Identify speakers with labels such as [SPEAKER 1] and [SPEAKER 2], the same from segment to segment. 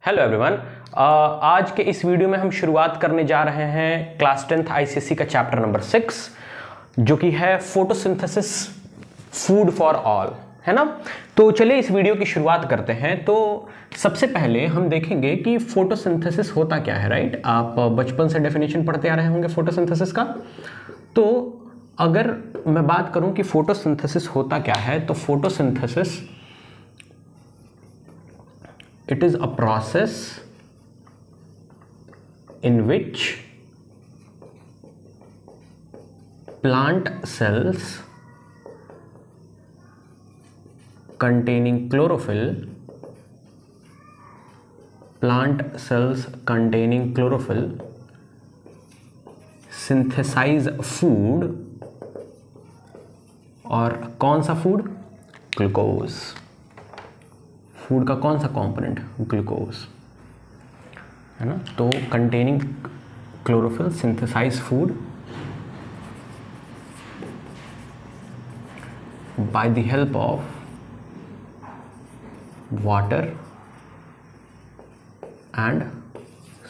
[SPEAKER 1] Hello everyone. आज के इस वीडियो में हम शुरुआत करने जा रहे हैं क्लास 10th आईसीएसई का चैप्टर नंबर 6 जो कि है फोटोसिंथेसिस फूड फॉर ऑल, है ना। तो चलिए इस वीडियो की शुरुआत करते हैं। तो सबसे पहले हम देखेंगे कि फोटोसिंथेसिस होता क्या है, राइट। आप बचपन से डेफिनेशन पढ़ते आ रहे होंगे फोटोसिंथेसिस का। तो अगर मैं बात करूं कि फोटोसिंथेसिस होता क्या है, तो photosynthesis it is a process in which plant cells containing chlorophyll synthesize food, और कौन सा फूड? ग्लूकोज। फूड का कौन सा कंपोनेंट? ग्लूकोज, है ना। तो containing chlorophyll synthesize food by the help of water and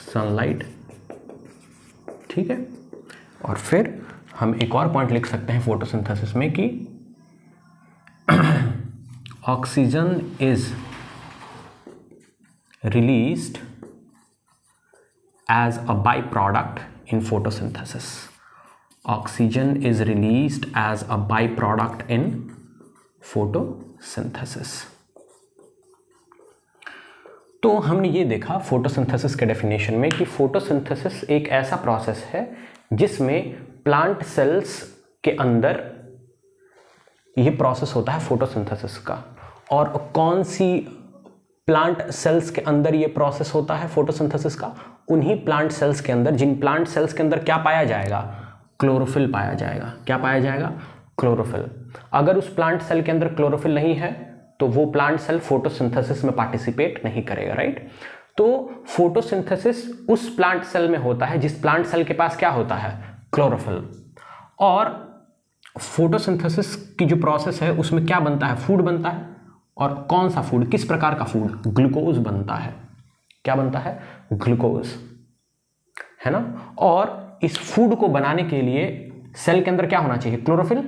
[SPEAKER 1] sunlight, ठीक है। और फिर हम एक और पॉइंट लिख सकते हैं फोटोसिंथेसिस में कि oxygen is released as a byproduct in photosynthesis. Oxygen is released as a byproduct in photosynthesis. तो हमने ये देखा फोटोसिंथेसिस के डेफिनेशन में कि फोटोसिंथेसिस एक ऐसा प्रोसेस है जिसमें प्लांट सेल्स के अंदर ये प्रोसेस होता है फोटोसिंथेसिस का। और कौन सी प्लांट सेल्स के अंदर ये प्रोसेस होता है फोटोसिंथेसिस का? उन्हीं प्लांट सेल्स के अंदर जिन प्लांट सेल्स के अंदर क्या पाया जाएगा? क्लोरोफिल पाया जाएगा। क्या पाया जाएगा? क्लोरोफिल। अगर उस प्लांट सेल के अंदर क्लोरोफिल नहीं है तो वो प्लांट सेल फोटोसिंथेसिस में पार्टिसिपेट नहीं करेगा, राइट। तो फोटोसिंथेसिस उस प्लांट सेल में होता है जिस प्लांट सेल के पास क्या होता है? क्लोरोफिल। और फोटोसिंथेसिस की जो प्रोसेस है उसमें क्या बनता है? फूड बनता है। और कौन सा फूड? किस प्रकार का फूड? ग्लूकोज बनता है। क्या बनता है? ग्लूकोज, है ना। और इस फूड को बनाने के लिए सेल के अंदर क्या होना चाहिए? क्लोरोफिल।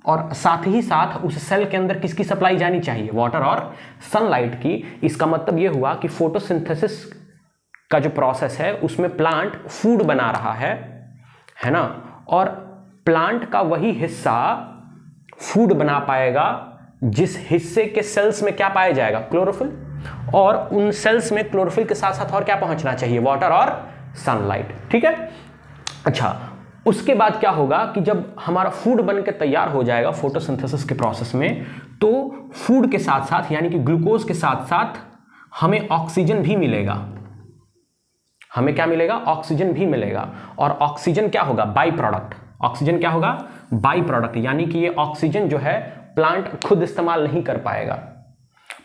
[SPEAKER 1] और साथ ही साथ उस सेल के अंदर किसकी सप्लाई जानी चाहिए? वाटर और सनलाइट की। इसका मतलब यह हुआ कि फोटोसिंथेसिस का जो प्रोसेस है उसमें प्लांट फूड बना रहा है ना। और प्लांट का वही हिस्सा फूड बना पाएगा जिस हिस्से के सेल्स में क्या पाया जाएगा? क्लोरोफिल। और उन सेल्स में क्लोरोफिल के साथ साथ और क्या पहुंचना चाहिए? वाटर और सनलाइट, ठीक है। अच्छा, उसके बाद क्या होगा कि जब हमारा फूड बन के तैयार हो जाएगा फोटोसिंथेसिस के प्रोसेस में, तो फूड के साथ साथ यानी कि ग्लूकोज के साथ साथ हमें ऑक्सीजन भी मिलेगा। हमें क्या मिलेगा? ऑक्सीजन भी मिलेगा। और ऑक्सीजन क्या होगा? By product. ऑक्सीजन क्या होगा? By product. यानी कि ये ऑक्सीजन जो है प्लांट खुद इस्तेमाल नहीं कर पाएगा।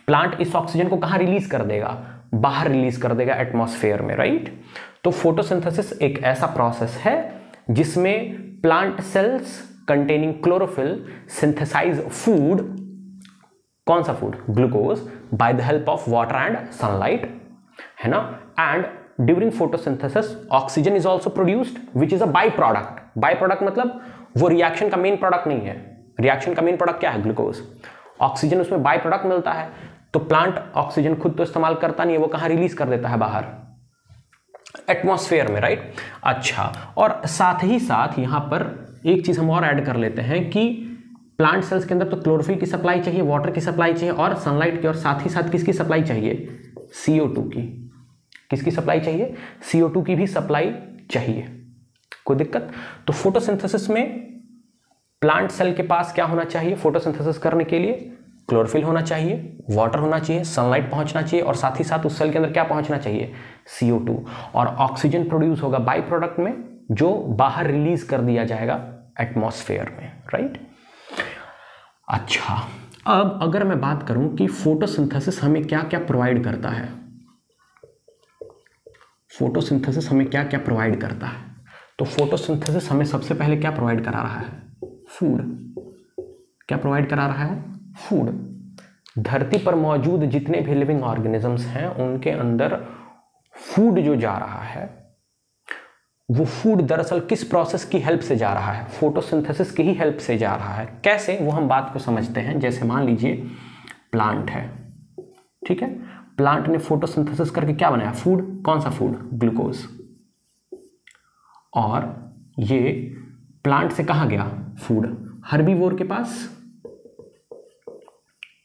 [SPEAKER 1] प्लांट इस ऑक्सीजन को कहां रिलीज कर देगा? बाहर रिलीज कर देगा, एटमॉस्फेयर में, राइट। तो फोटोसिंथेसिस एक ऐसा प्रोसेस है जिसमें plant cells containing chlorophyll synthesize food. कौन सा food? Glucose, by the help of water and sunlight, है ना। And during photosynthesis oxygen is also produced which is a by product. By product मतलब वो रिएक्शन का main product नहीं है। Reaction का मेन प्रोडक्ट क्या है? ग्लूकोज। ऑक्सीजन उसमें बाय प्रोडक्ट मिलता है। तो प्लांट ऑक्सीजन खुद तो इस्तेमाल करता नहीं है, वो कहां रिलीज कर देता है? बाहर, एटमॉस्फेयर में, राइट। अच्छा, और साथ ही साथ यहां पर एक चीज हम और ऐड कर लेते हैं कि प्लांट सेल्स के अंदर तो क्लोरोफिल की सप्लाई चाहिए, वाटर की सप्लाई चाहिए और सनलाइट की, और साथ ही साथ किसकी सप्लाई चाहिए? CO2 की। किसकी सप्लाई चाहिए? CO2 की भी सप्लाई चाहिए। कोई दिक्कत? तो फोटोसिंथेसिस में प्लांट सेल के पास क्या होना चाहिए फोटोसिंथेसिस करने के लिए? क्लोरोफिल होना चाहिए, वाटर होना चाहिए, सनलाइट पहुंचना चाहिए, और साथ ही साथ उस सेल के अंदर क्या पहुंचना चाहिए? CO2। और ऑक्सीजन प्रोड्यूस होगा बाई प्रोडक्ट में जो बाहर रिलीज कर दिया जाएगा एटमॉस्फेयर में, राइट। अच्छा, अब अगर मैं बात करूं कि फोटोसिंथेसिस हमें क्या क्या प्रोवाइड करता है। फोटोसिंथेसिस हमें क्या क्या प्रोवाइड करता है? तो फोटोसिंथेसिस हमें सबसे पहले क्या प्रोवाइड करा रहा है? फूड। क्या प्रोवाइड करा रहा है? फूड। धरती पर मौजूद जितने भी लिविंग ऑर्गेनिजम्स हैं उनके अंदर फूड जो जा रहा है वो फूड दरअसल किस प्रोसेस की हेल्प से जा रहा है, फोटोसिंथेसिस की ही हेल्प से जा रहा है। कैसे, वो हम बात को समझते हैं। जैसे मान लीजिए प्लांट है, ठीक है, प्लांट ने फोटोसिंथेसिस करके क्या बनाया, फूड। कौन सा फूड, ग्लूकोज। और ये प्लांट से कहां गया फूड, हर्बीवोर के पास।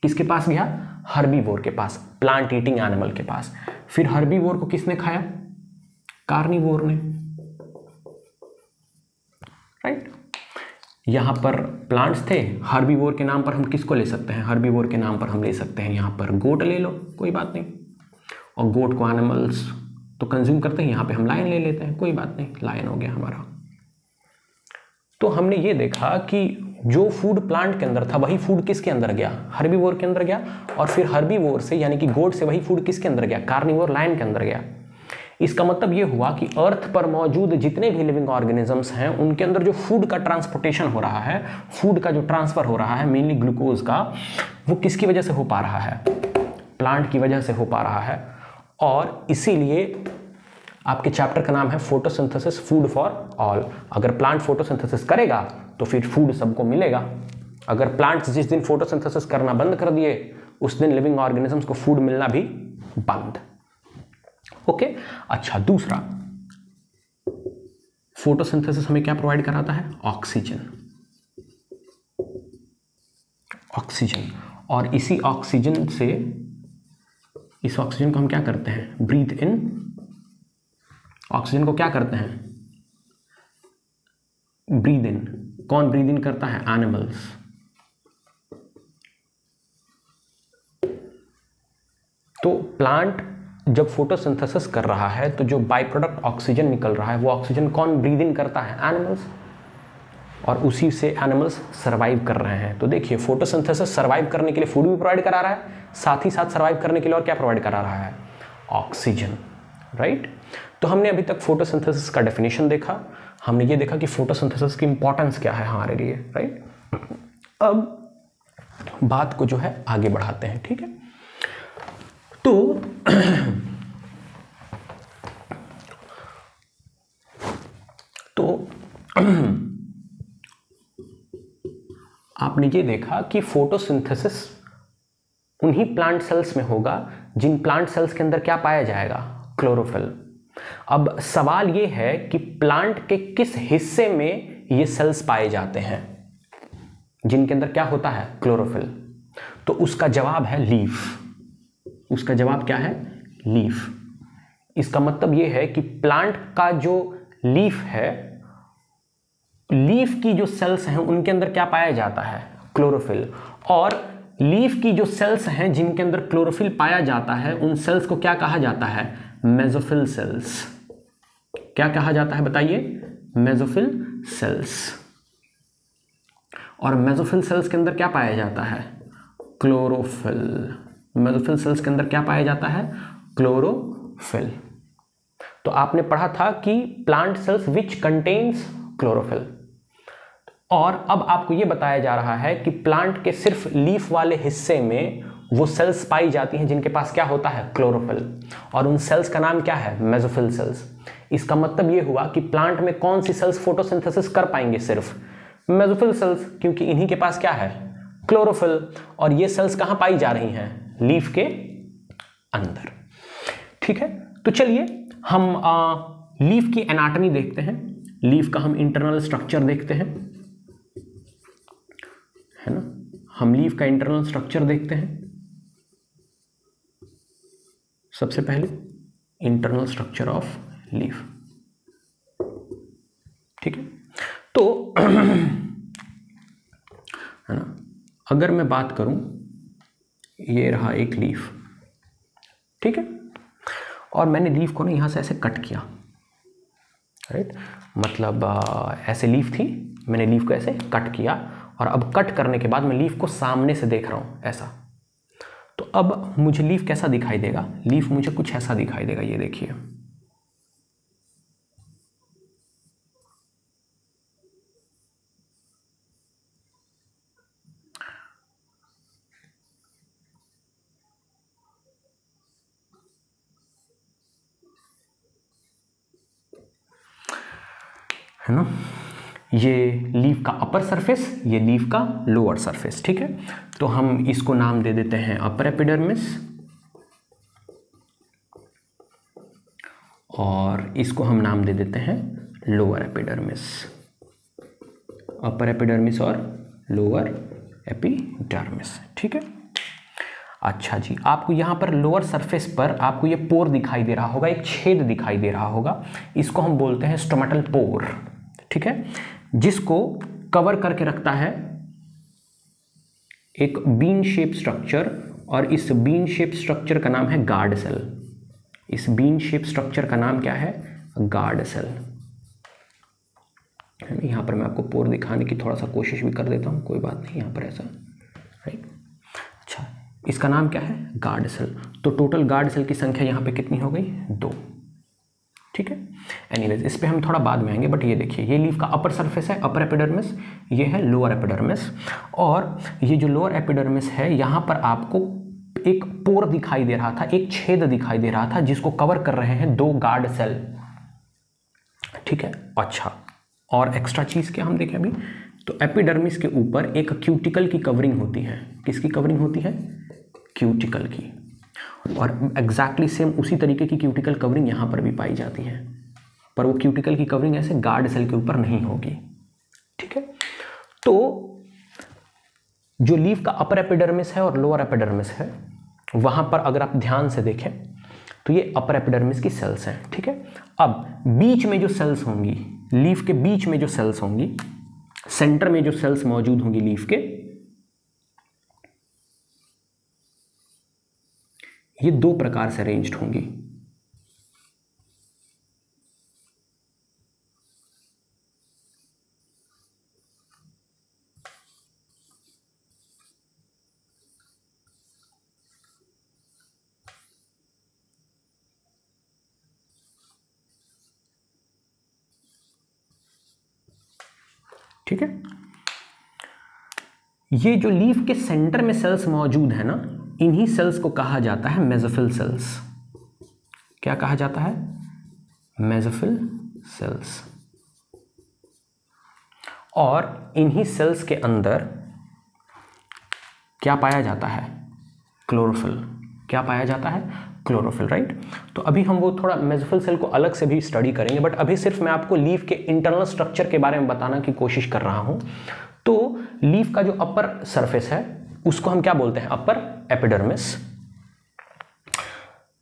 [SPEAKER 1] किसके पास गया, हर्बीवोर के पास, प्लांट ईटिंग एनिमल के पास। फिर हर्बीवोर को किसने खाया, कार्निवोर ने, राइट। यहां पर प्लांट्स थे, हर्बीवोर के नाम पर हम किसको ले सकते हैं, हर्बीवोर के नाम पर हम ले सकते हैं यहां पर गोट ले लो, कोई बात नहीं। और गोट को एनिमल्स तो कंज्यूम करते हैं, यहां पे हम लायन ले लेते हैं, कोई बात नहीं, लायन हो गया हमारा। तो हमने ये देखा कि जो फूड प्लांट के अंदर था वही फूड किसके अंदर गया, हर्बीवोर के अंदर गया। और फिर हर्बीवोर से यानी कि गोट से वही फूड किसके अंदर गया, कार्निवोर लायन के अंदर गया। इसका मतलब ये हुआ कि अर्थ पर मौजूद जितने भी लिविंग ऑर्गेनिजम्स हैं उनके अंदर जो फूड का ट्रांसपोर्टेशन हो रहा है, फूड का जो ट्रांसफर हो रहा है मेनली ग्लूकोज का, वो किसकी वजह से हो पा रहा है, प्लांट की वजह से हो पा रहा है। और इसीलिए आपके चैप्टर का नाम है फोटोसिंथेसिस फूड फॉर ऑल। अगर प्लांट फोटोसिंथेसिस करेगा तो फिर फूड सबको मिलेगा। अगर प्लांट्स जिस दिन फोटोसिंथेसिस करना बंद कर दिए उस दिन लिविंग ऑर्गेनिजम्स को फूड मिलना भी बंद। ओके, अच्छा, दूसरा, फोटोसिंथेसिस हमें क्या प्रोवाइड कराता है, ऑक्सीजन। ऑक्सीजन, और इसी ऑक्सीजन से, इस ऑक्सीजन को हम क्या करते हैं, ब्रीथ इन। ऑक्सीजन को क्या करते हैं, ब्रीद इन। कौन ब्रीद इन करता है, एनिमल्स। तो प्लांट जब फोटोसिंथेसिस कर रहा है तो जो बाय प्रोडक्ट ऑक्सीजन निकल रहा है वो ऑक्सीजन कौन ब्रीद इन करता है, एनिमल्स। और उसी से एनिमल्स सर्वाइव कर रहे हैं। तो देखिए फोटोसिंथेसिस सर्वाइव करने के लिए फूड भी प्रोवाइड करा रहा है, साथ ही साथ सर्वाइव करने के लिए और क्या प्रोवाइड करा रहा है, ऑक्सीजन, राइट। तो हमने अभी तक फोटोसिंथेसिस का डेफिनेशन देखा, हमने ये देखा कि फोटोसिंथेसिस की इंपॉर्टेंस क्या है हमारे लिए, राइट। अब बात को जो है आगे बढ़ाते हैं, ठीक है। तो आपने ये देखा कि फोटोसिंथेसिस उन्हीं प्लांट सेल्स में होगा जिन प्लांट सेल्स के अंदर क्या पाया जाएगा, क्लोरोफिल। अब सवाल ये है कि प्लांट के किस हिस्से में ये सेल्स पाए जाते हैं जिनके अंदर क्या होता है, क्लोरोफिल। तो उसका जवाब है लीफ। उसका जवाब क्या है, लीफ। इसका मतलब यह है कि प्लांट का जो लीफ है, लीफ की जो सेल्स हैं उनके अंदर क्या पाया जाता है, क्लोरोफिल। और लीफ की जो सेल्स हैं जिनके अंदर क्लोरोफिल पाया जाता है उन सेल्स को क्या कहा जाता है, मेसोफिल सेल्स। क्या कहा जाता है बताइए, मेसोफिल सेल्स। और मेसोफिल सेल्स के अंदर क्या पाया जाता है, क्लोरोफिल। मेसोफिल सेल्स के अंदर क्या पाया जाता है, क्लोरोफिल। तो आपने पढ़ा था कि plant cells which contains chlorophyll. और अब आपको यह बताया जा रहा है कि प्लांट के सिर्फ लीफ वाले हिस्से में वो सेल्स पाई जाती हैं जिनके पास क्या होता है, क्लोरोफिल। और उन सेल्स का नाम क्या है, मेसोफिल सेल्स। इसका मतलब यह हुआ कि प्लांट में कौन सी सेल्स फोटोसिंथेसिस कर पाएंगे, सिर्फ मेसोफिल सेल्स, क्योंकि इन्हीं के पास क्या है, क्लोरोफिल। और ये सेल्स कहां पाई जा रही हैं, लीफ के अंदर, ठीक है। तो चलिए हम लीफ की एनाटॉमी देखते हैं, लीफ का हम इंटरनल स्ट्रक्चर देखते हैं, है ना। हम लीफ का इंटरनल स्ट्रक्चर देखते हैं। सबसे पहले इंटरनल स्ट्रक्चर ऑफ लीफ, ठीक है। तो है ना, अगर मैं बात करूं, ये रहा एक लीफ, ठीक है। और मैंने लीफ को ना यहां से ऐसे कट किया, राइट। मतलब ऐसे लीफ थी, मैंने लीफ को ऐसे कट किया, और अब कट करने के बाद मैं लीफ को सामने से देख रहा हूं ऐसा। तो अब मुझे लीफ कैसा दिखाई देगा, लीफ मुझे कुछ ऐसा दिखाई देगा, ये देखिए। है ना। ये लीफ का अपर सरफेस, ये लीफ का लोअर सरफेस, ठीक है। तो हम इसको नाम दे देते हैं अपर एपिडर्मिस और इसको हम नाम दे देते हैं लोअर एपिडर्मिस। अपर एपिडर्मिस और लोअर एपिडर्मिस, ठीक है। अच्छा जी, आपको यहाँ पर लोअर सरफेस पर आपको ये पोर दिखाई दे रहा होगा, एक छेद दिखाई दे रहा होगा, इसको हम बोलते हैं स्टोमेटल पोर, ठीक है, जिसको कवर करके रखता है एक बीन शेप स्ट्रक्चर, और इस बीन शेप स्ट्रक्चर का नाम है गार्ड सेल। इस बीन शेप स्ट्रक्चर का नाम क्या है? Guard cell. यहाँ पर मैं आपको पोर दिखाने की थोड़ा सा कोशिश भी कर देता हूँ, कोई बात नहीं, यहाँ पर ऐसा, राइट। अच्छा, इसका नाम क्या है? Guard cell. तो टोटल गार्ड सेल की संख्या यहाँ पे कितनी हो गई? 2, ठीक है। एनीवेज, इस पे हम थोड़ा बाद में आएंगे, बट ये देखिए, ये लीफ का अपर सरफेस है, अपर एपिडर्मिस, ये है लोअर एपिडर्मिस, और ये जो लोअर एपिडर्मिस है, यहाँ पर आपको एक पोर दिखाई दे रहा था, एक छेद दिखाई दे रहा था, जिसको कवर कर रहे हैं 2 गार्ड सेल, ठीक है। अच्छा, और एक्स्ट्रा चीज क्या हम देखें अभी, तो एपिडर्मिस के ऊपर एक क्यूटिकल की कवरिंग होती है। किसकी कवरिंग होती है? क्यूटिकल की। और एग्जैक्टली सेम उसी तरीके की क्यूटिकल कवरिंग यहाँ पर भी पाई जाती है, पर वो क्यूटिकल की कवरिंग ऐसे गार्ड सेल के ऊपर नहीं होगी, ठीक है। तो जो लीफ का अपर एपिडर्मिस है और लोअर एपिडर्मिस है, वहां पर अगर आप ध्यान से देखें तो ये अपर एपिडर्मिस की सेल्स हैं, ठीक है। अब बीच में जो सेल्स होंगी, लीफ के बीच में जो सेल्स होंगी, सेंटर में जो सेल्स मौजूद होंगी लीफ के, ये 2 प्रकार से अरेंज्ड होंगी। ठीक है, ये जो लीफ के सेंटर में सेल्स मौजूद है ना, इन्हीं सेल्स को कहा जाता है मेसोफिल सेल्स। क्या कहा जाता है? Mesophyll cells. और इन्हीं सेल्स के अंदर क्या पाया जाता है? क्लोरोफिल। क्या पाया जाता है? Chlorophyll, right. तो अभी हम वो थोड़ा मेसोफिल सेल को अलग से भी स्टडी करेंगे, बट अभी सिर्फ मैं आपको लीफ के इंटरनल स्ट्रक्चर के बारे में बताना की कोशिश कर रहा हूं। तो लीफ का जो अपर सरफेस है उसको हम क्या बोलते हैं? Upper epidermis.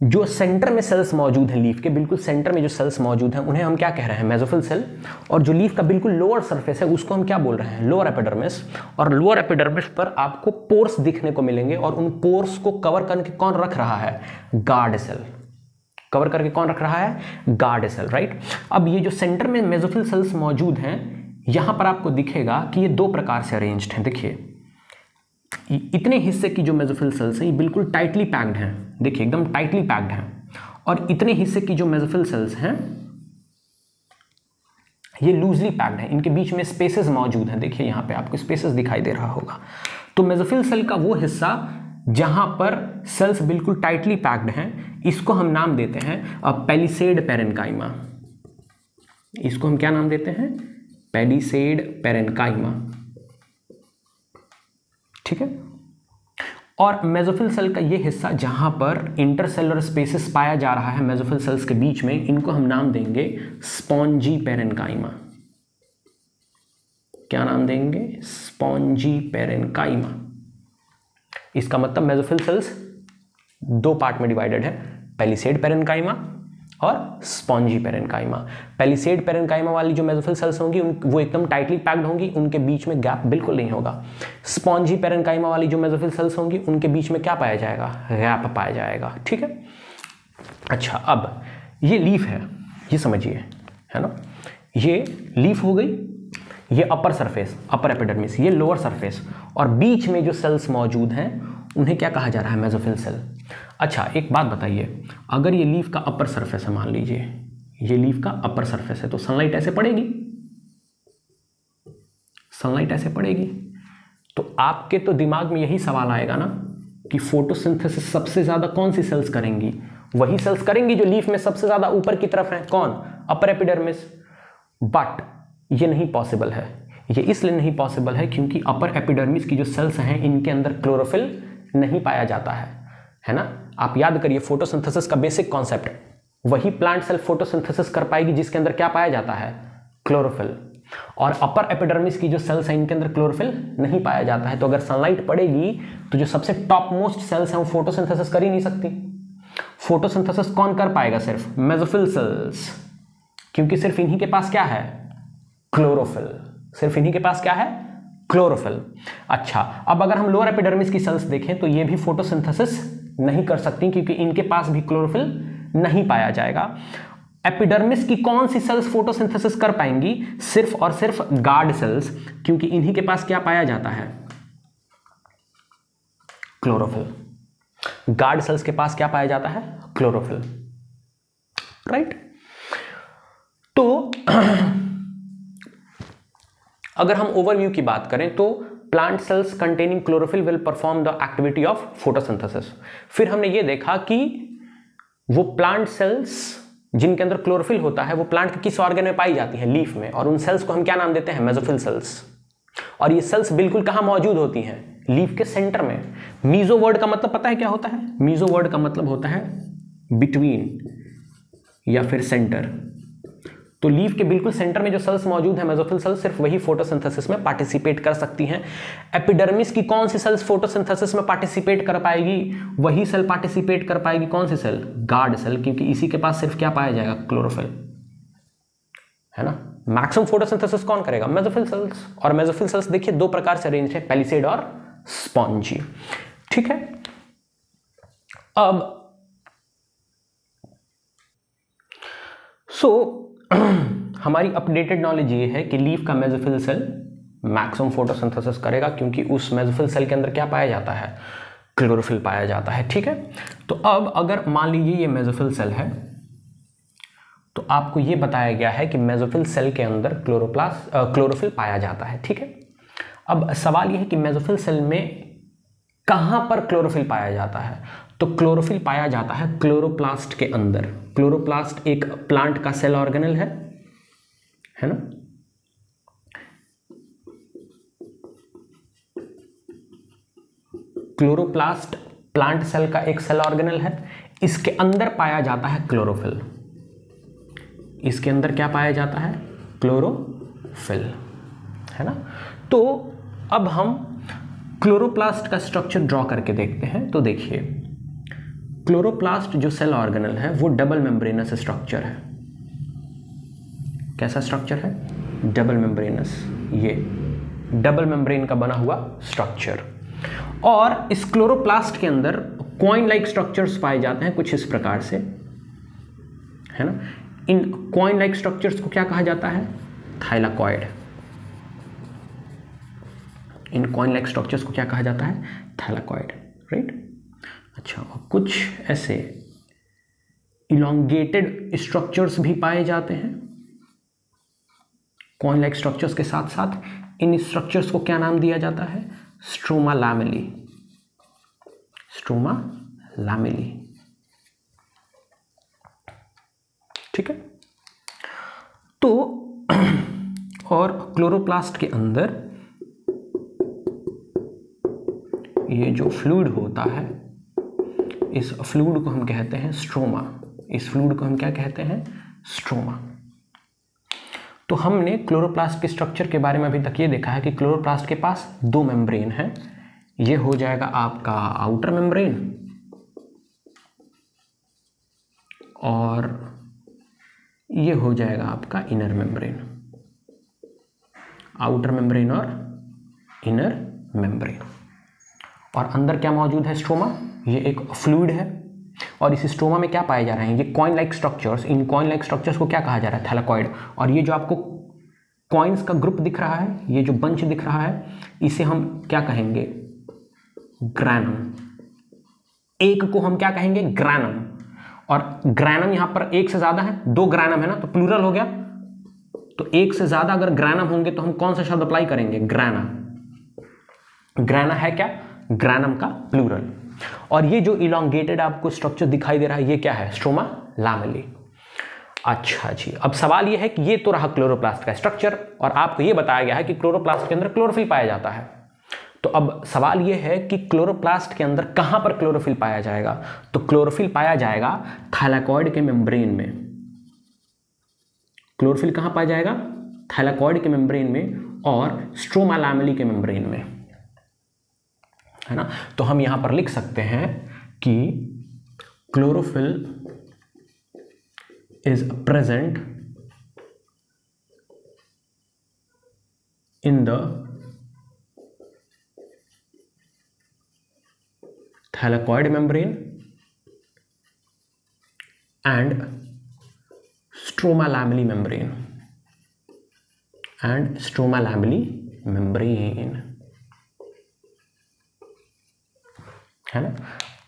[SPEAKER 1] जो सेंटर में सेल्स मौजूद हैं, लीफ के बिल्कुल सेंटर में जो सेल्स मौजूद हैं, उन्हें हम क्या कह रहे हैं? Mesophyll cell. और जो लीफ का बिल्कुल लोअर सरफेस है उसको हम क्या बोल रहे हैं? Lower epidermis. और लोअर एपिडर्मिस पर आपको पोर्स दिखने को मिलेंगे, और उन पोर्स को कवर करके कौन रख रहा है? Guard cell. कवर करके कौन रख रहा है? Guard cell, right. अब ये जो सेंटर में मेसोफिल सेल्स मौजूद हैं, यहां पर आपको दिखेगा कि ये 2 प्रकार से अरेंज्ड हैं। देखिए, इतने हिस्से की जो मेसोफिल सेल्स हैं ये बिल्कुल टाइटली पैक्ड हैं, देखिए एकदम टाइटली पैक्ड हैं। और इतने हिस्से की जो मेसोफिल सेल्स हैं ये लूजली पैक्ड हैं, इनके बीच में स्पेसेस मौजूद हैं। देखिए यहाँ पे आपको स्पेसेस दिखाई दे रहा होगा। तो मेसोफिल सेल का वो हिस्सा जहां पर सेल्स बिल्कुल टाइटली पैक्ड हैं, इसको हम नाम देते हैं पेलिसेड पेरेन्काइमा। इसको हम क्या नाम देते हैं? पेलिसेड पेरेन्काइमा, ठीक है। और मेसोफिल सेल का ये हिस्सा जहां पर इंटरसेलुलर स्पेसेस पाया जा रहा है मेसोफिल सेल्स के बीच में, इनको हम नाम देंगे स्पॉन्जी पेरेन्काइमा। क्या नाम देंगे? Spongy parenchyma. इसका मतलब मेसोफिल सेल्स 2 पार्ट में डिवाइडेड है, पेलिसेड पेरेन्काइमा और स्पॉन्जी पेरेन्काइमा। पेलिसेड पेरेन्काइमा वाली जो मेसोफिल सेल्स होंगी वो एकदम टाइटली पैक्ड होंगी, उनके बीच में गैप बिल्कुल नहीं होगा। स्पॉन्जी पेरेन्काइमा वाली जो मेसोफिल सेल्स होंगी उनके बीच में क्या पाया जाएगा? गैप पाया जाएगा, ठीक है। अच्छा, अब ये लीफ है, ये समझिए, है ना। ये लीफ हो गई, ये अपर सरफेस, अपर एपिडर्मिस, ये लोअर सरफेस, और बीच में जो सेल्स मौजूद हैं उन्हें क्या कहा जा रहा है? Mesophyll cell. अच्छा, एक बात बताइए, अगर ये लीफ का अपर सरफेस है, मान लीजिए ये लीफ का अपर सरफेस है, तो सनलाइट ऐसे पड़ेगी, सनलाइट ऐसे पड़ेगी। तो आपके तो दिमाग में यही सवाल आएगा ना कि फोटोसिंथेसिस सबसे ज्यादा कौन सी सेल्स करेंगी? वही सेल्स करेंगी जो लीफ में सबसे ज्यादा ऊपर की तरफ है। कौन? Upper epidermis. बट ये नहीं पॉसिबल है। ये इसलिए नहीं पॉसिबल है क्योंकि अपर एपिडर्मिस की जो सेल्स हैं इनके अंदर क्लोरोफिल नहीं पाया जाता है ना। आप याद करिए फोटोसिंथेसिस का बेसिक कॉन्सेप्ट, वही प्लांट सेल फोटोसिंथेसिस कर पाएगी जिसके अंदर क्या पाया जाता है, क्लोरोफिल। और अपर एपिडर्मिस की जो सेल्स हैं इनके अंदर क्लोरोफिल नहीं पाया जाता है। तो अगर सनलाइट पड़ेगी तो जो सबसे टॉप मोस्ट सेल्स हैं वो फोटोसिंथेसिस कर ही नहीं सकती। फोटोसिंथेसिस कौन कर पाएगा, सिर्फ मेसोफिल सेल्स, क्योंकि सिर्फ इन्हीं के पास क्या है, क्लोरोफिल। सिर्फ इन्हीं के पास क्या है, क्लोरोफिल। अच्छा, अब अगर हम लोअर एपिडर्मिस की सेल्स देखें तो ये भी फोटोसिंथेसिस नहीं कर सकती क्योंकि इनके पास भी क्लोरोफिल नहीं पाया जाएगा। एपिडर्मिस की कौन सी सेल्स फोटोसिंथेसिस कर पाएंगी, सिर्फ और सिर्फ गार्ड सेल्स, क्योंकि इन्हीं के पास क्या पाया जाता है, क्लोरोफिल। गार्ड सेल्स के पास क्या पाया जाता है, क्लोरोफिल, राइट। तो अगर हम ओवरव्यू की बात करें तो plant cells containing chlorophyll will perform the activity of photosynthesis. फिर हमने ये देखा कि वो प्लांट सेल्स जिनके अंदर क्लोरोफिल होता है वो प्लांट के किस ऑर्गन में पाई जाती है, लीफ में, और उन सेल्स को हम क्या नाम देते हैं, मेसोफिल सेल्स। और ये सेल्स बिल्कुल कहां मौजूद होती हैं, लीफ के सेंटर में। मीजो वर्ड का मतलब पता है क्या होता है, मीजो वर्ड का मतलब होता है बिटवीन या फिर सेंटर। तो लीफ के बिल्कुल सेंटर में जो सेल्स मौजूद है मेसोफिल सेल्स, सिर्फ वही फोटोसिंथेसिस में पार्टिसिपेट कर सकती हैं। एपिडर्मिस की कौन सी सेल्स फोटोसिंथेसिस में पार्टिसिपेट कर पाएगी, वही सेल पार्टिसिपेट कर पाएगी, कौन सी सेल, गार्ड सेल, क्योंकि इसी के पास सिर्फ क्या पाया जाएगा, क्लोरोफिल, है ना। मैक्सिमम फोटोसिंथेसिस कौन करेगा, मेसोफिल सेल्स। और मेसोफिल सेल्स देखिए दो प्रकार से अरेंज है, पैलिसेड और स्पॉन्जी, ठीक है। अब हमारी अपडेटेड नॉलेज ये है कि लीफ का मेसोफिल सेल मैक्सिमम फोटोसिंथेसिस करेगा क्योंकि उस मेसोफिल सेल के अंदर क्या पाया जाता है, क्लोरोफिल पाया जाता है, ठीक है। तो अब अगर मान लीजिए ये मेसोफिल सेल है तो आपको ये बताया गया है कि मेसोफिल सेल के अंदर क्लोरोफिल पाया जाता है, ठीक है। अब सवाल ये है कि मेसोफिल सेल में कहां पर क्लोरोफिल पाया जाता है, तो क्लोरोफिल पाया जाता है क्लोरोप्लास्ट के अंदर। क्लोरोप्लास्ट एक प्लांट का सेल ऑर्गेनल है ना। क्लोरोप्लास्ट प्लांट सेल का एक सेल ऑर्गेनल है, इसके अंदर पाया जाता है क्लोरोफिल। इसके अंदर क्या पाया जाता है, क्लोरोफिल, है ना। तो अब हम क्लोरोप्लास्ट का स्ट्रक्चर ड्रॉ करके देखते हैं। तो देखिए क्लोरोप्लास्ट जो सेल ऑर्गेनल है वो डबल मेम्ब्रेनस स्ट्रक्चर है। कैसा स्ट्रक्चर है, डबल मेम्ब्रेनस, ये डबल मेम्ब्रेन का बना हुआ स्ट्रक्चर। और इस क्लोरोप्लास्ट के अंदर कॉइन लाइक स्ट्रक्चर्स पाए जाते हैं कुछ इस प्रकार से, है ना। इन कॉइन लाइक स्ट्रक्चर्स को क्या कहा जाता है, थाइलाकॉइड। इन कॉइन लाइक स्ट्रक्चर्स को क्या कहा जाता है, थाइलाकॉइड, राइट। अच्छा, और कुछ ऐसे इलोंगेटेड स्ट्रक्चर्स भी पाए जाते हैं कॉइन लाइक स्ट्रक्चर्स के साथ साथ। इन स्ट्रक्चर्स को क्या नाम दिया जाता है, स्ट्रोमा लैमेली, स्ट्रोमा लैमेली, ठीक है। तो और क्लोरोप्लास्ट के अंदर ये जो फ्लूइड होता है, इस फ्लूइड को हम कहते हैं स्ट्रोमा। इस फ्लूइड को हम क्या कहते हैं, स्ट्रोमा। तो हमने क्लोरोप्लास्ट के स्ट्रक्चर के बारे में अभी तक ये देखा है कि क्लोरोप्लास्ट के पास दो मेम्ब्रेन है। ये हो जाएगा आपका आउटर मेम्ब्रेन और ये हो जाएगा आपका इनर मेम्ब्रेन, आउटर मेम्ब्रेन और इनर मेम्ब्रेन। और अंदर क्या मौजूद है, स्ट्रोमा। ये एक फ्लूइड है और इस स्ट्रोमा में क्या पाए जा रहे हैं, ये कॉइन लाइक स्ट्रक्चर्स। इन कॉइन लाइक स्ट्रक्चर्स को क्या कहा जा रहा है, थैलाकॉइड। और ये जो आपको कॉइन्स का ग्रुप दिख रहा है, ये जो बंच दिख रहा है, इसे हम क्या कहेंगे, ग्रैनम। एक को हम क्या कहेंगे, ग्रैनम। और ग्रैनम यहां पर एक से ज्यादा है, दो ग्रैनम है ना, तो प्लूरल हो गया। तो एक से ज्यादा अगर ग्रैनम होंगे तो हम कौन सा शब्द अप्लाई करेंगे, ग्रैना। ग्रैना है क्या, ग्रैनम का प्लूरल। और ये जो इलोंगेटेड आपको स्ट्रक्चर दिखाई दे रहा है, ये क्या है, स्ट्रोमा लैमेली। अच्छा जी, अब सवाल यह है कि ये तो रहा क्लोरोप्लास्ट का स्ट्रक्चर और आपको ये बताया गया है कि क्लोरोप्लास्ट के अंदर क्लोरोफिल पाया जाता है। तो अब सवाल यह है कि क्लोरोप्लास्ट के अंदर कहां पर क्लोरोफिल पाया जाएगा? तो क्लोरोफिल पाया जाएगा थैलेकॉइड के मेम्ब्रेन में। क्लोरोफिल कहां पाया जाएगा? थैलेकॉइड के मेम्ब्रेन में और स्ट्रोमा लैमेली के मेम्ब्रेन में, है ना। तो हम यहां पर लिख सकते हैं कि chlorophyll is present in the thylakoid membrane and stroma lamella membrane है ना।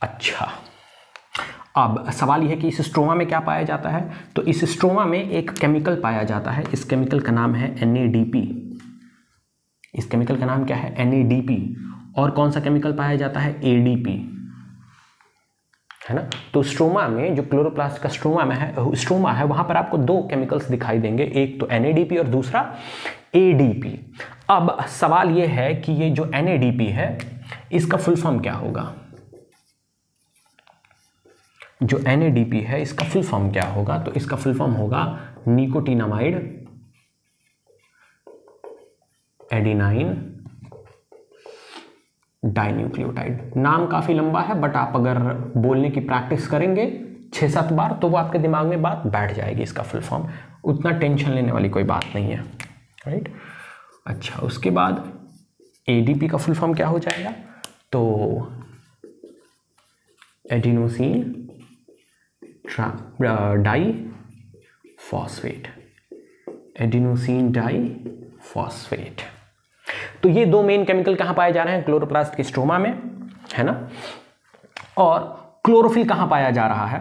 [SPEAKER 1] अच्छा, अब सवाल यह है कि इस स्ट्रोमा में क्या पाया जाता है? तो इस स्ट्रोमा में एक केमिकल पाया जाता है, इस केमिकल का नाम है NADP। इस केमिकल का नाम क्या है? NADP। और कौन सा केमिकल पाया जाता है? ADP, है ना। तो स्ट्रोमा में, जो क्लोरोप्लास्ट का स्ट्रोमा है वहां पर आपको दो केमिकल्स दिखाई देंगे, एक तो NADP और दूसरा ADP। अब सवाल यह है कि ये जो NADP है इसका फुल फॉर्म क्या होगा? जो NADP है इसका फुल फॉर्म क्या होगा? तो इसका फुल फॉर्म होगा निकोटिनामाइड एडिनाइन डाइन्यूक्लियोटाइड। नाम काफी लंबा है बट आप अगर बोलने की प्रैक्टिस करेंगे 6-7 बार तो वो आपके दिमाग में बात बैठ जाएगी। इसका फुल फॉर्म उतना टेंशन लेने वाली कोई बात नहीं है, राइट। अच्छा, उसके बाद ADP का फुल फॉर्म क्या हो जाएगा? तो एडिनोसिन डाइफॉस्फेट, एडिनोसिन डाइफॉस्फेट। तो ये दो मेन केमिकल कहां पाए जा रहे हैं? क्लोरोप्लास्ट के स्ट्रोमा में, है ना। और क्लोरोफिल कहां पाया जा रहा है?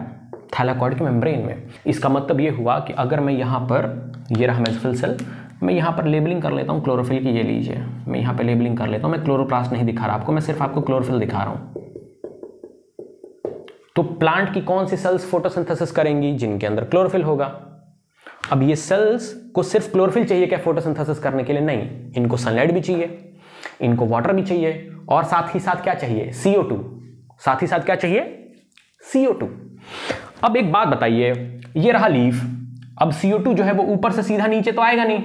[SPEAKER 1] थैलेकॉइड के मेम्ब्रेन में। इसका मतलब ये हुआ कि अगर मैं यहां पर, ये रहा मेसोफिल सेल, मैं यहां पर लेबलिंग कर लेता हूं क्लोरोफिल की, ये लीजिए मैं यहां पर लेबलिंग कर लेता हूं। मैं क्लोरोप्लास्ट नहीं दिखा रहा आपको, मैं सिर्फ आपको क्लोरोफिल दिखा रहा हूं। तो प्लांट की कौन सी सेल्स फोटोसिंथेसिस करेंगी? जिनके अंदर क्लोरोफिल होगा। अब ये सेल्स को सिर्फ क्लोरोफिल चाहिए क्या फोटोसिंथेसिस करने के लिए? नहीं, इनको सनलाइट भी चाहिए, इनको वाटर भी चाहिए और साथ ही साथ क्या चाहिए? CO2। साथ ही साथ क्या चाहिए? CO2। अब एक बात बताइए, ये रहा लीफ, अब CO2 जो है वो ऊपर से सीधा नीचे तो आएगा नहीं,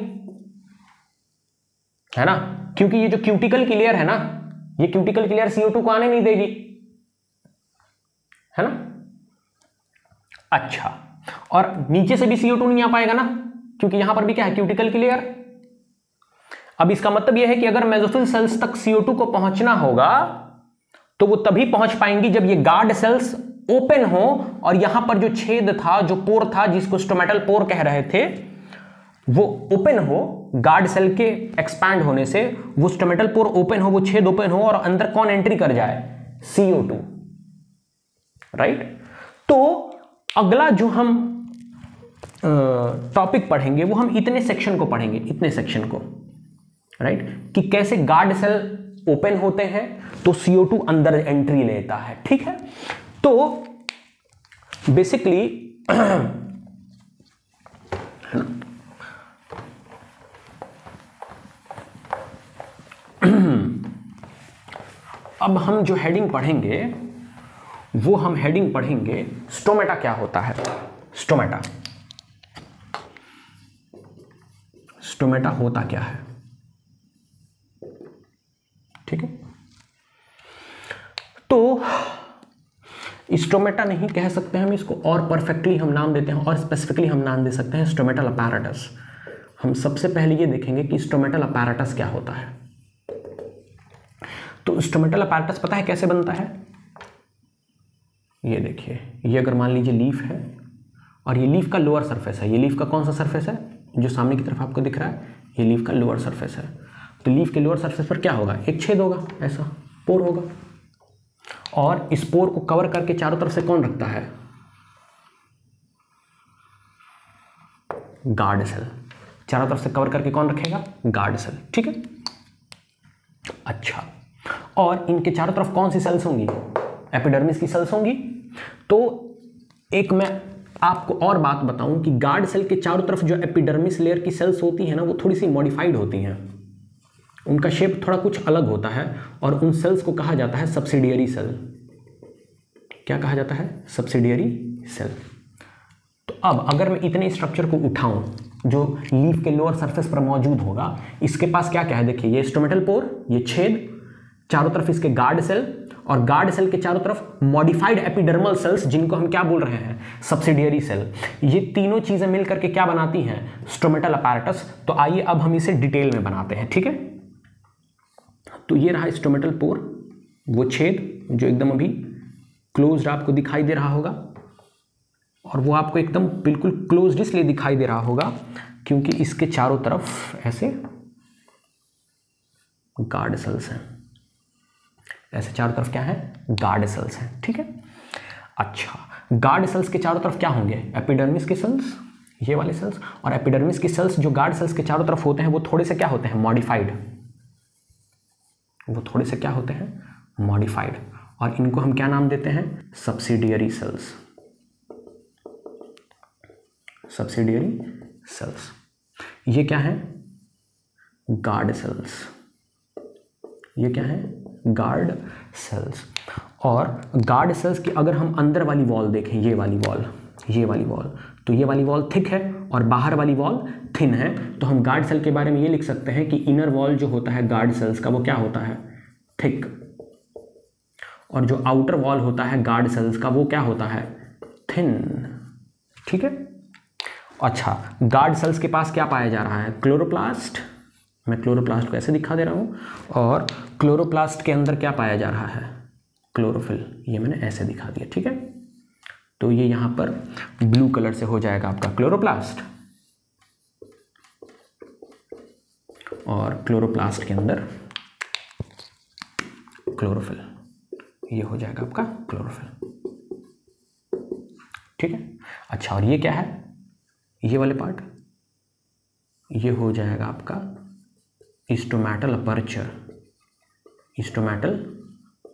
[SPEAKER 1] है ना, क्योंकि ये जो क्यूटिकल की लेयर है ना, ये क्यूटिकल की लेयर CO2 को आने नहीं देगी, है ना। अच्छा, और नीचे से भी CO2 नहीं आ पाएगा ना, क्योंकि यहां पर भी क्या है? क्यूटिकल की लेयर। अब इसका मतलब यह है कि अगर मेसोफिल सेल्स तक CO2 को पहुंचना होगा तो वो तभी पहुंच पाएंगी जब ये गार्ड सेल्स ओपन हो और यहां पर जो छेद था, जो पोर था, जिसको स्टोमेटल पोर कह रहे थे, वो ओपन हो। गार्ड सेल के एक्सपैंड होने से वो स्टोमेटल पोर ओपन हो, वो छेद ओपन हो और अंदर कौन एंट्री कर जाए? CO2, right. तो अगला जो हम टॉपिक पढ़ेंगे वो हम इतने सेक्शन को पढ़ेंगे, इतने सेक्शन को, राइट, कि कैसे गार्ड सेल ओपन होते हैं तो CO2 अंदर एंट्री लेता है, ठीक है। तो बेसिकली अब हम जो हेडिंग पढ़ेंगे वो हम हेडिंग पढ़ेंगे स्टोमेटा क्या होता है। स्टोमेटा, स्टोमेटा होता क्या है, ठीक है। तो स्टोमेटा नहीं कह सकते हम इसको, और परफेक्टली हम नाम देते हैं और स्पेसिफिकली हम नाम दे सकते हैं स्टोमेटल अपैरेटस। हम सबसे पहले ये देखेंगे कि स्टोमेटल अपैरेटस क्या होता है। तो स्टोमेटल अपैरेटस पता है कैसे बनता है? ये देखिए, ये अगर मान लीजिए लीफ है और ये लीफ का लोअर सरफेस है। ये लीफ का कौन सा सरफेस है? जो सामने की तरफ आपको दिख रहा है, ये लीफ का लोअर सरफेस है। तो लीफ के लोअर सरफेस पर क्या होगा? एक छेद होगा, ऐसा पोर होगा, और इस पोर को कवर करके चारों तरफ से कौन रखता है? Guard cell. चारों तरफ से कवर करके कौन रखेगा? गार्ड सेल, ठीक है। अच्छा, और इनके चारों तरफ कौन सी सेल्स होंगी? एपिडर्मिस की सेल्स होंगी। तो एक मैं आपको और बात बताऊं कि गार्ड सेल के चारों तरफ जो एपिडर्मिस लेयर की सेल्स होती है ना, वो थोड़ी सी मॉडिफाइड होती हैं, उनका शेप थोड़ा कुछ अलग होता है और उन सेल्स को कहा जाता है सब्सिडियरी सेल। क्या कहा जाता है? Subsidiary cell. तो अब अगर मैं इतने स्ट्रक्चर को उठाऊं जो लीफ के लोअर सरफेस पर मौजूद होगा, इसके पास क्या क्या है? देखिए, ये स्टोमेटल पोर, ये छेद, चारों तरफ इसके गार्ड सेल, और गार्ड सेल के चारों तरफ मॉडिफाइड एपिडर्मल सेल्स, जिनको हम क्या बोल रहे हैं? Subsidiary cell. ये तीनों चीजें मिलकर के क्या बनाती हैं? Stomatal apparatus. तो आइए अब हम इसे डिटेल में बनाते हैं, ठीक है। तो ये रहा स्टोमेटल पोर, वो छेद जो एकदम अभी क्लोज्ड आपको दिखाई दे रहा होगा, और वो आपको एकदम बिल्कुल क्लोज्ड इसलिए दिखाई दे रहा होगा क्योंकि इसके चारों तरफ ऐसे गार्ड सेल्स हैं। ऐसे चारों तरफ क्या है? गार्ड सेल्स हैं, ठीक है। अच्छा, गार्ड सेल्स के चारों तरफ क्या होंगे? एपिडर्मिस के सेल्स, ये वाले सेल्स, और एपिडर्मिस के सेल्स जो गार्ड सेल्स के चारों तरफ होते हैं वो थोड़े से क्या होते हैं? मॉडिफाइड। वो थोड़े से क्या होते हैं? मॉडिफाइड। और इनको हम क्या नाम देते हैं? Subsidiary cells. Subsidiary cells. ये क्या है? Guard cells. ये क्या है? Guard cells. और गार्ड सेल्स की अगर हम अंदर वाली वॉल देखें, ये वाली वॉल, ये वाली वॉल, तो ये वाली वॉल थिक है और बाहर वाली वॉल थिन है। तो हम गार्ड सेल के बारे में ये लिख सकते हैं कि इनर वॉल जो होता है गार्ड सेल्स का, वो क्या होता है? थिक। और जो आउटर वॉल होता है गार्ड सेल्स का, वो क्या होता है? थिन, ठीक है। अच्छा, गार्ड सेल्स के पास क्या पाया जा रहा है? क्लोरोप्लास्ट। मैं क्लोरोप्लास्ट को ऐसे दिखा दे रहा हूँ, और क्लोरोप्लास्ट के अंदर क्या पाया जा रहा है? क्लोरोफिल। ये मैंने ऐसे दिखा दिया, ठीक है। तो ये यहाँ पर ब्लू कलर से हो जाएगा आपका क्लोरोप्लास्ट, और क्लोरोप्लास्ट के अंदर क्लोरोफिल, ये हो जाएगा आपका क्लोरोफिल, ठीक है। अच्छा, और ये क्या है? ये वाले पार्ट, ये हो जाएगा आपका स्टोमेटल अपर्चर। Stomatal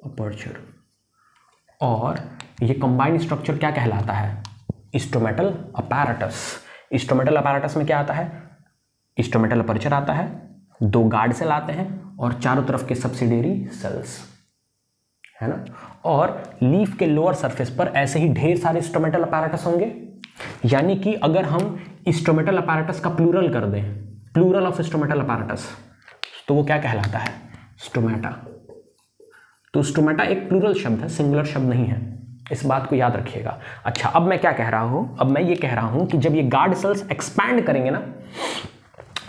[SPEAKER 1] aperture. और ये कंबाइंड स्ट्रक्चर क्या कहलाता है? Stomatal apparatus. स्टोमेटल अपैरेटस में क्या आता है? स्टोमेटल अपर्चर आता है, दो गार्ड सेल आते हैं, और चारों तरफ के सब्सिडियरी सेल्स, है ना। और लीफ के लोअर सरफेस पर ऐसे ही ढेर सारे स्टोमेटल अपैरेटस होंगे। यानी कि अगर हम स्टोमेटल अपैरेटस का प्लूरल कर दें, प्लूरल ऑफ स्टोमेटल अपैरेटस, तो वो क्या कहलाता है? स्टोमेटा। तो स्टोमेटा एक प्लूरल शब्द है, सिंगुलर शब्द नहीं है, इस बात को याद रखिएगा। अच्छा, अब मैं क्या कह रहा हूं? अब मैं ये कह रहा हूं कि जब ये गार्ड सेल्स एक्सपैंड करेंगे ना,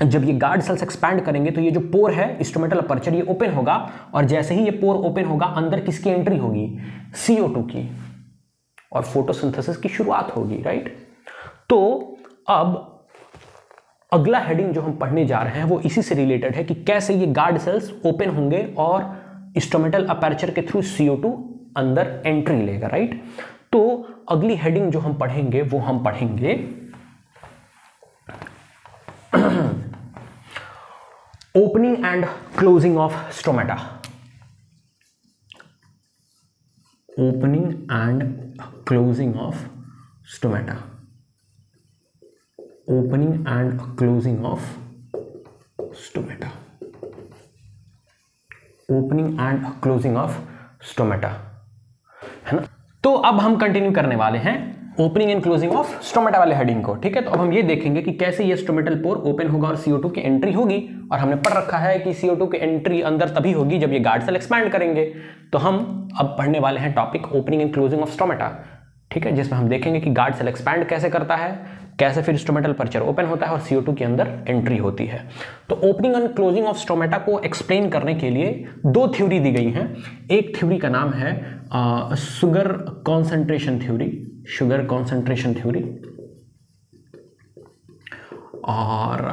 [SPEAKER 1] जब ये गार्ड सेल्स एक्सपैंड करेंगे तो ये जो पोर है स्टोमेटल अपर्चर, ये ओपन होगा, और जैसे ही ये पोर ओपन होगा, अंदर किसकी एंट्री होगी? CO2 की, और फोटोसिंथेसिस की शुरुआत होगी, राइट। तो अब अगला हेडिंग जो हम पढ़ने जा रहे हैं वो इसी से रिलेटेड है कि कैसे ये गार्ड सेल्स ओपन होंगे और स्टोमेटल अपर्चर के थ्रू CO2 अंदर एंट्री लेगा, राइट। तो अगली हेडिंग जो हम पढ़ेंगे वो हम पढ़ेंगे opening and closing of stomata. Opening and closing of stomata. Opening and closing of stomata. Opening and closing of stomata, है ना। तो अब हम कंटिन्यू करने वाले हैं opening and closing of stomata वाले हेडिंग को, ठीक है। तो अब हम ये देखेंगे कि कैसे ये स्टोमेटल पोर ओपन होगा और CO2 की एंट्री होगी। और हमने पढ़ रखा है कि CO2 की एंट्री अंदर तभी होगी जब ये गार्ड सेल एक्सपैंड करेंगे। तो हम अब पढ़ने वाले हैं topic opening and closing of stomata, ठीक है, जिसमें हम देखेंगे कि गार्ड सेल एक्सपैंड कैसे करता है, कैसे फिर स्टोमेटल अपर्चर ओपन होता है और CO2 के अंदर एंट्री होती है। तो opening and closing of stomata को एक्सप्लेन करने के लिए दो थ्योरी दी गई हैं। एक थ्योरी का नाम है sugar concentration theory, sugar concentration theory, और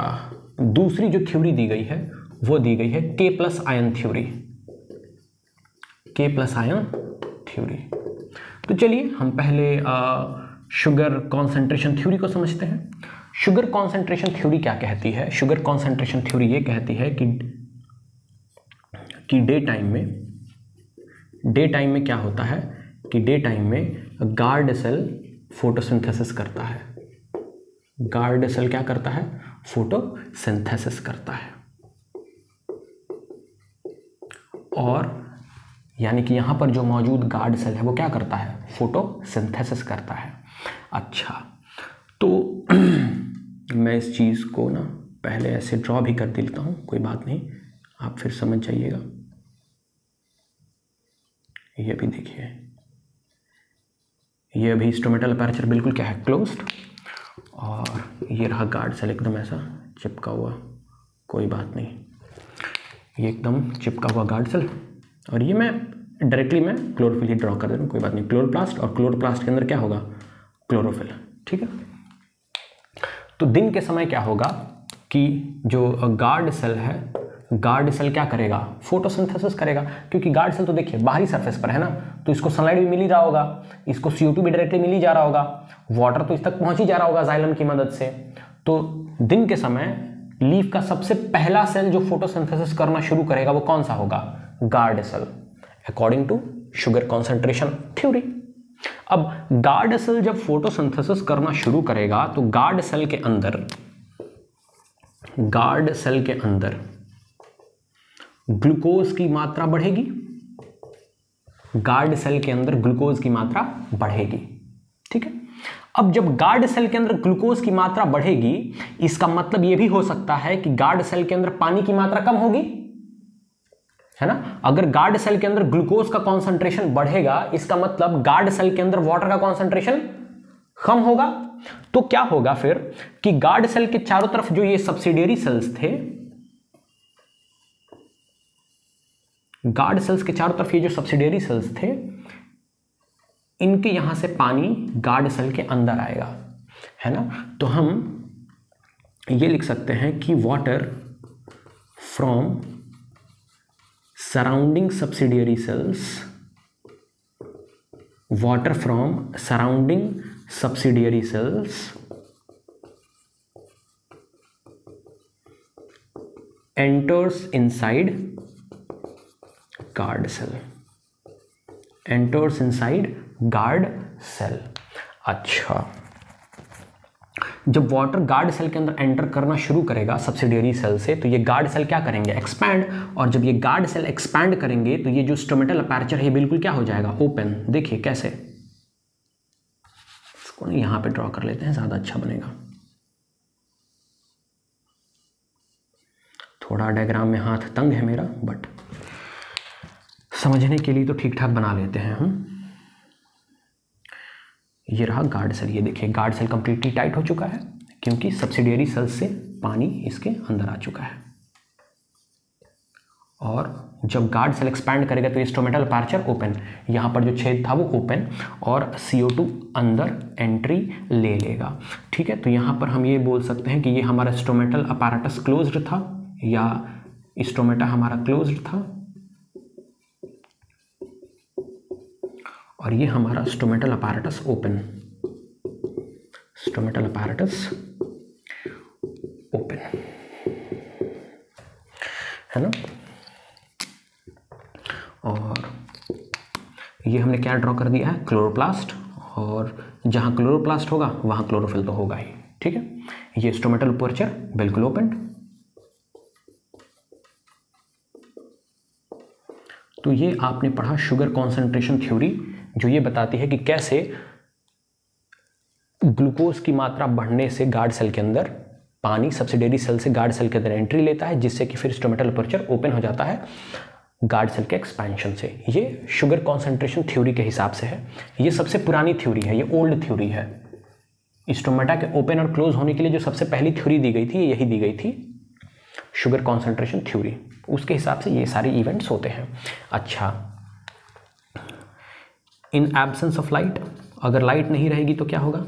[SPEAKER 1] दूसरी जो थ्योरी दी गई है वो दी गई है K+ ion theory, K+ ion theory. तो चलिए हम पहले शुगर कॉन्सेंट्रेशन थ्योरी को समझते हैं। शुगर कॉन्सेंट्रेशन थ्योरी क्या कहती है? शुगर कॉन्सेंट्रेशन थ्योरी ये कहती है कि डे टाइम में क्या होता है कि डे टाइम में गार्ड सेल फोटोसिंथेसिस करता है। गार्ड सेल क्या करता है? फोटोसिंथेसिस करता है। और यानी कि यहां पर जो मौजूद गार्ड सेल है वो क्या करता है? फोटोसिंथेसिस करता है। अच्छा, तो मैं इस चीज को ना पहले ऐसे ड्रॉ भी कर देता हूं, कोई बात नहीं, आप फिर समझ जाइएगा। ये भी देखिए, ये अभी स्टोमेटल अपर्चर बिल्कुल क्या है? क्लोज्ड। और ये रहा गार्ड सेल एकदम ऐसा चिपका हुआ, कोई बात नहीं, ये एकदम चिपका हुआ गार्ड सेल। और ये मैं डायरेक्टली मैं क्लोरोफिल ही ड्रॉ कर दे रहा हूँ, कोई बात नहीं। क्लोरोप्लास्ट, और क्लोरोप्लास्ट के अंदर क्या होगा? क्लोरोफिल। ठीक है, तो दिन के समय क्या होगा कि जो गार्ड सेल है, गार्ड सेल क्या करेगा? फोटोसिंथेसिस करेगा, क्योंकि गार्ड सेल तो देखिए बाहरी सरफेस पर है ना, तो इसको सनलाइट भी मिल ही रहा होगा, इसको CO2 भी डायरेक्टली मिल ही जा रहा होगा, वाटर तो इस तक पहुंच ही जा रहा होगा जाइलम की मदद से। तो दिन के समय लीफ का सबसे पहला सेल जो फोटोसिंथेसिस करना शुरू करेगा वो कौन सा होगा? Guard cell, according to sugar concentration theory. अब गार्ड सेल जब फोटोसिंथेसिस करना शुरू करेगा तो गार्ड सेल के अंदर ग्लूकोज की मात्रा बढ़ेगी। गार्ड सेल के अंदर ग्लूकोज की मात्रा बढ़ेगी। ठीक है, अब जब गार्ड सेल के अंदर ग्लूकोज की मात्रा बढ़ेगी, इसका मतलब यह भी हो सकता है कि गार्ड सेल के अंदर पानी की मात्रा कम होगी, है ना। अगर गार्ड सेल के अंदर ग्लूकोज का कॉन्सेंट्रेशन बढ़ेगा, इसका मतलब गार्ड सेल के अंदर वाटर का कॉन्सेंट्रेशन कम होगा। तो क्या होगा फिर कि गार्ड सेल के चारों तरफ जो ये सब्सिडियरी सेल्स थे, गार्ड सेल्स के चारों तरफ ये जो सब्सिडियरी सेल्स थे, इनके यहां से पानी गार्ड सेल के अंदर आएगा, है ना। तो हम ये लिख सकते हैं कि water from surrounding subsidiary cells, water from surrounding subsidiary cells enters inside guard cell, enters inside guard cell। अच्छा, जब वाटर गार्ड सेल के अंदर एंटर करना शुरू करेगा सब्सिडियरी सेल से, तो ये गार्ड सेल क्या करेंगे? एक्सपैंड। और जब ये गार्ड सेल एक्सपैंड करेंगे तो ये जो स्टोमेटल अपर्चर है बिल्कुल क्या हो जाएगा? ओपन। देखिए कैसे, इसको नहीं यहां पे ड्रॉ कर लेते हैं, ज्यादा अच्छा बनेगा। थोड़ा डायग्राम में हाथ तंग है मेरा, बट समझने के लिए तो ठीक ठाक बना लेते हैं हम। ये रहा गार्ड सेल, ये देखिए गार्ड सेल कंप्लीटली टाइट हो चुका है, क्योंकि सब्सिडियरी सेल्स से पानी इसके अंदर आ चुका है। और जब गार्ड सेल एक्सपैंड करेगा तो ये स्टोमेटल अपर्चर ओपन, यहां पर जो छेद था वो ओपन, और CO2 अंदर एंट्री ले लेगा। ठीक है, तो यहां पर हम ये बोल सकते हैं कि ये हमारा स्टोमेटल अपैरेटस क्लोज्ड था, या स्टोमेटा हमारा क्लोज्ड था, और ये हमारा stomatal apparatus open, stomatal apparatus open, है ना। और ये हमने क्या ड्रॉ कर दिया है? क्लोरोप्लास्ट, और जहां क्लोरोप्लास्ट होगा वहां क्लोरोफिल तो होगा ही। ठीक है, ये स्टोमेटल अपर्चर बिल्कुल ओपन। तो ये आपने पढ़ा शुगर कॉन्सेंट्रेशन थ्योरी, जो ये बताती है कि कैसे ग्लूकोज की मात्रा बढ़ने से गार्ड सेल के अंदर पानी सब्सिडियरी सेल से गार्ड सेल के अंदर एंट्री लेता है, जिससे कि फिर स्टोमेटल अपर्चर ओपन हो जाता है गार्ड सेल के एक्सपेंशन से। ये शुगर कॉन्सेंट्रेशन थ्योरी के हिसाब से है। ये सबसे पुरानी थ्योरी है, ये ओल्ड थ्योरी है। स्टोमेटा के ओपन और क्लोज होने के लिए जो सबसे पहली थ्योरी दी गई थी, यही दी गई थी, शुगर कॉन्सेंट्रेशन थ्योरी। उसके हिसाब से ये सारे इवेंट्स होते हैं। अच्छा, इन एब्सेंस ऑफ लाइट, अगर लाइट नहीं रहेगी तो क्या होगा?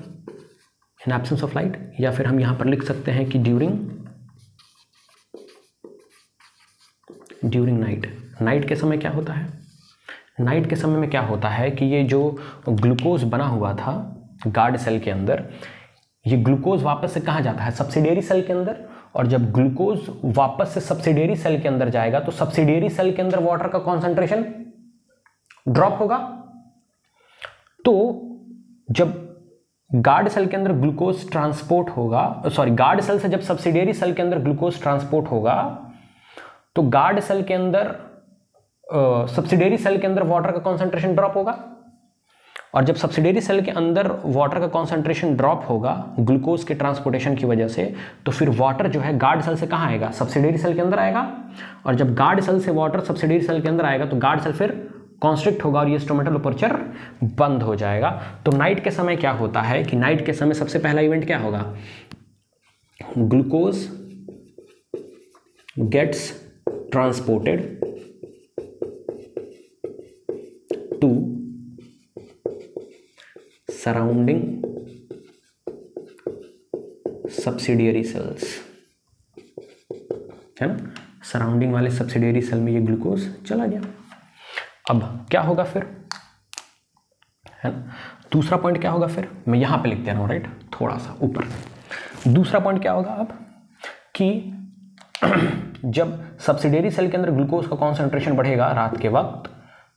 [SPEAKER 1] इन एब्सेंस ऑफ लाइट, या फिर हम यहां पर लिख सकते हैं कि ड्यूरिंग नाइट। नाइट के समय क्या होता है? नाइट के समय में क्या होता है कि ये जो ग्लूकोज बना हुआ था गार्ड सेल के अंदर, ये ग्लूकोज वापस से कहाँ जाता है? सब्सिडियरी सेल के अंदर। और जब ग्लूकोज वापस से सब्सिडियरी सेल के अंदर जाएगा तो सब्सिडियरी सेल के अंदर वाटर का कॉन्सेंट्रेशन ड्रॉप होगा। तो जब गार्ड सेल के अंदर ग्लूकोज ट्रांसपोर्ट होगा, सॉरी, गार्ड सेल से जब सब्सिडियरी सेल के अंदर ग्लूकोज ट्रांसपोर्ट होगा तो गार्ड सेल के अंदर सब्सिडियरी सेल के अंदर वाटर का कॉन्सेंट्रेशन ड्रॉप होगा, और जब सब्सिडियरी सेल के अंदर वाटर का कॉन्सेंट्रेशन ड्रॉप होगा ग्लूकोज के ट्रांसपोर्टेशन की वजह से, तो फिर वाटर जो है गार्ड सेल से कहाँ आएगा, सब्सिडियरी सेल के अंदर आएगा, और जब गार्ड सेल से वाटर सब्सिडियरी सेल के अंदर आएगा तो गार्ड सेल फिर कॉन्स्ट्रिक्ट होगा और ये स्टोमेटल अपर्चर बंद हो जाएगा। तो नाइट के समय क्या होता है कि नाइट के समय सबसे पहला इवेंट क्या होगा, glucose gets transported to surrounding subsidiary cells, है ना, सराउंडिंग वाले सब्सिडियरी सेल में ये ग्लूकोज चला गया। अब क्या होगा फिर, है ना, दूसरा पॉइंट क्या होगा फिर, मैं यहां पे लिख दे रहा हूं, राइट, थोड़ा सा ऊपर। दूसरा पॉइंट क्या होगा अब कि जब सब्सिडियरी सेल के अंदर ग्लूकोज का कॉन्सेंट्रेशन बढ़ेगा रात के वक्त,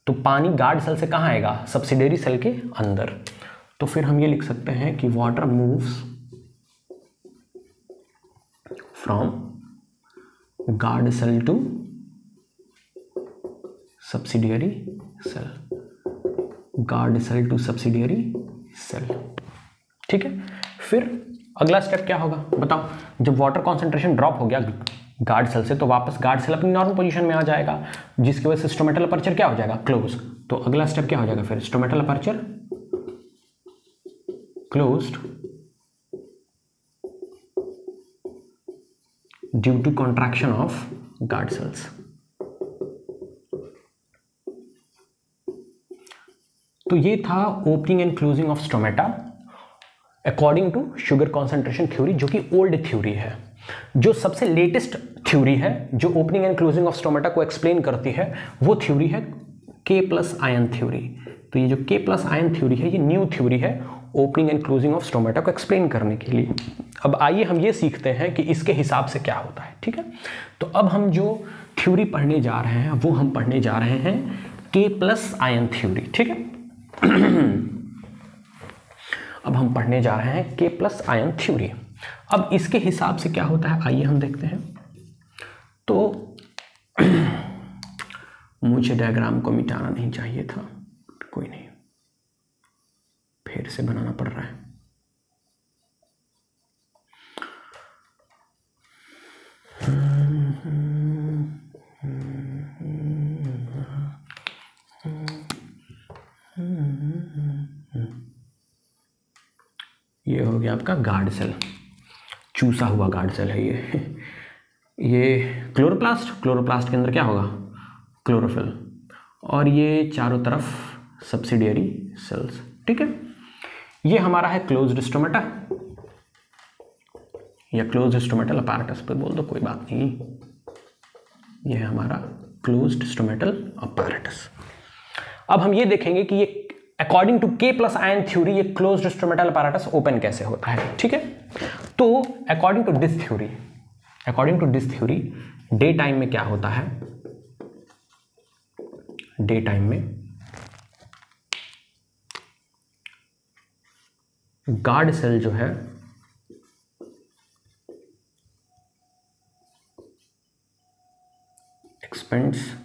[SPEAKER 1] तो पानी गार्ड सेल से कहाँ आएगा, सब्सिडियरी सेल के अंदर। तो फिर हम ये लिख सकते हैं कि water moves from guard cell to subsidiary cell, guard cell to subsidiary cell, ठीक है। फिर अगला स्टेप क्या होगा बताओ, जब वाटर कॉन्सेंट्रेशन ड्रॉप हो गया गार्ड सेल से तो वापस गार्ड सेल अपनी नॉर्मल पोजीशन में आ जाएगा, जिसकी वजह से स्टोमेटल अपर्चर क्या हो जाएगा, क्लोज। तो अगला स्टेप क्या हो जाएगा फिर, stomatal aperture closed due to contraction of guard cells. तो ये था opening and closing of stomata according to sugar concentration theory, जो कि ओल्ड थ्योरी है। जो सबसे लेटेस्ट थ्योरी है जो opening and closing of stomata को एक्सप्लेन करती है, वो थ्योरी है K+ आयन थ्योरी। तो ये जो K+ आयन थ्योरी है, ये न्यू थ्योरी है opening and closing of stomata को एक्सप्लेन करने के लिए। अब आइए हम ये सीखते हैं कि इसके हिसाब से क्या होता है, ठीक है। तो अब हम जो थ्योरी पढ़ने जा रहे हैं वो हम पढ़ने जा रहे हैं K+ आयन थ्योरी, ठीक है। अब हम पढ़ने जा रहे हैं K+ आयन थ्योरी। अब इसके हिसाब से क्या होता है आइए हम देखते हैं। तो मुझे डायग्राम को मिटाना नहीं चाहिए था, कोई नहीं, फिर से बनाना पड़ रहा है। ये हो गया आपका गार्ड सेल, चूसा हुआ गार्ड सेल है ये क्लोरोप्लास्ट, क्लोरोप्लास्ट के अंदर क्या होगा, क्लोरोफिल, और ये चारों तरफ सब्सिडियरी सेल्स, ठीक है। ये हमारा है क्लोज्ड स्टोमेटा या क्लोज्ड स्टोमेटल अपैरेटस पे बोल दो, कोई बात नहीं, ये है हमारा क्लोज्ड स्टोमेटल अपैरेटस। अब हम ये देखेंगे कि ये according to K+ ion theory ये क्लोज्ड स्टोमेटल अपैरेटस ओपन कैसे होता है, ठीक है। तो according to this theory day time में क्या होता है, डे टाइम में गार्ड सेल जो है स्पेंड्स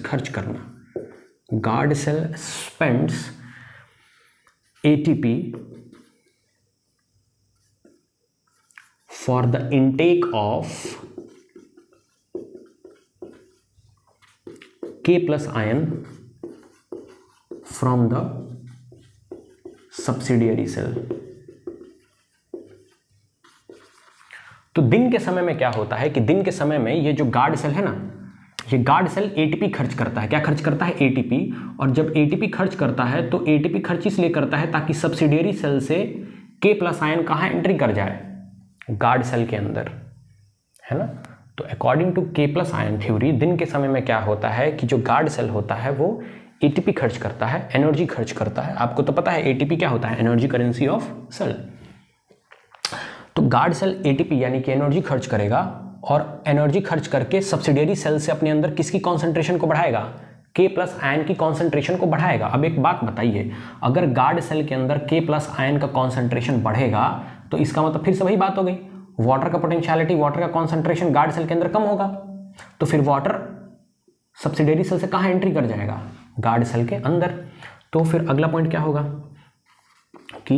[SPEAKER 1] खर्च करना, guard cell spends ATP for the intake of K+ ion from the subsidiary cell. तो दिन के समय में क्या होता है कि दिन के समय में ये जो गार्ड सेल है ना, ये गार्ड सेल ATP खर्च करता है। क्या खर्च करता है, ATP। और जब ATP खर्च करता है तो ATP खर्च इसलिए करता है ताकि सब्सिडियरी सेल से K+ आयन कहाँ एंट्री कर जाए, गार्ड सेल के अंदर, है ना। तो according to K+ ion theory दिन के समय में क्या होता है कि जो गार्ड सेल होता है वो ATP खर्च करता है, एनर्जी खर्च करता है। आपको तो पता है ATP क्या होता है, एनर्जी करेंसी ऑफ सेल। तो गार्ड सेल ATP यानी कि एनर्जी खर्च करेगा और एनर्जी खर्च करके सब्सिडियरी सेल से अपने अंदर किसकी कॉन्सेंट्रेशन को बढ़ाएगा, K प्लस आयन की कॉन्सेंट्रेशन को बढ़ाएगा। अब एक बात बताइए, अगर गार्ड सेल के अंदर K प्लस आयन का कॉन्सेंट्रेशन बढ़ेगा तो इसका मतलब फिर से वही बात हो गई, वाटर का पोटेंशियलिटी, वाटर का कॉन्सेंट्रेशन गार्ड सेल के अंदर कम होगा, तो फिर वाटर सब्सिडियरी सेल से कहाँ एंट्री कर जाएगा? गार्ड सेल के अंदर। तो फिर अगला पॉइंट क्या होगा कि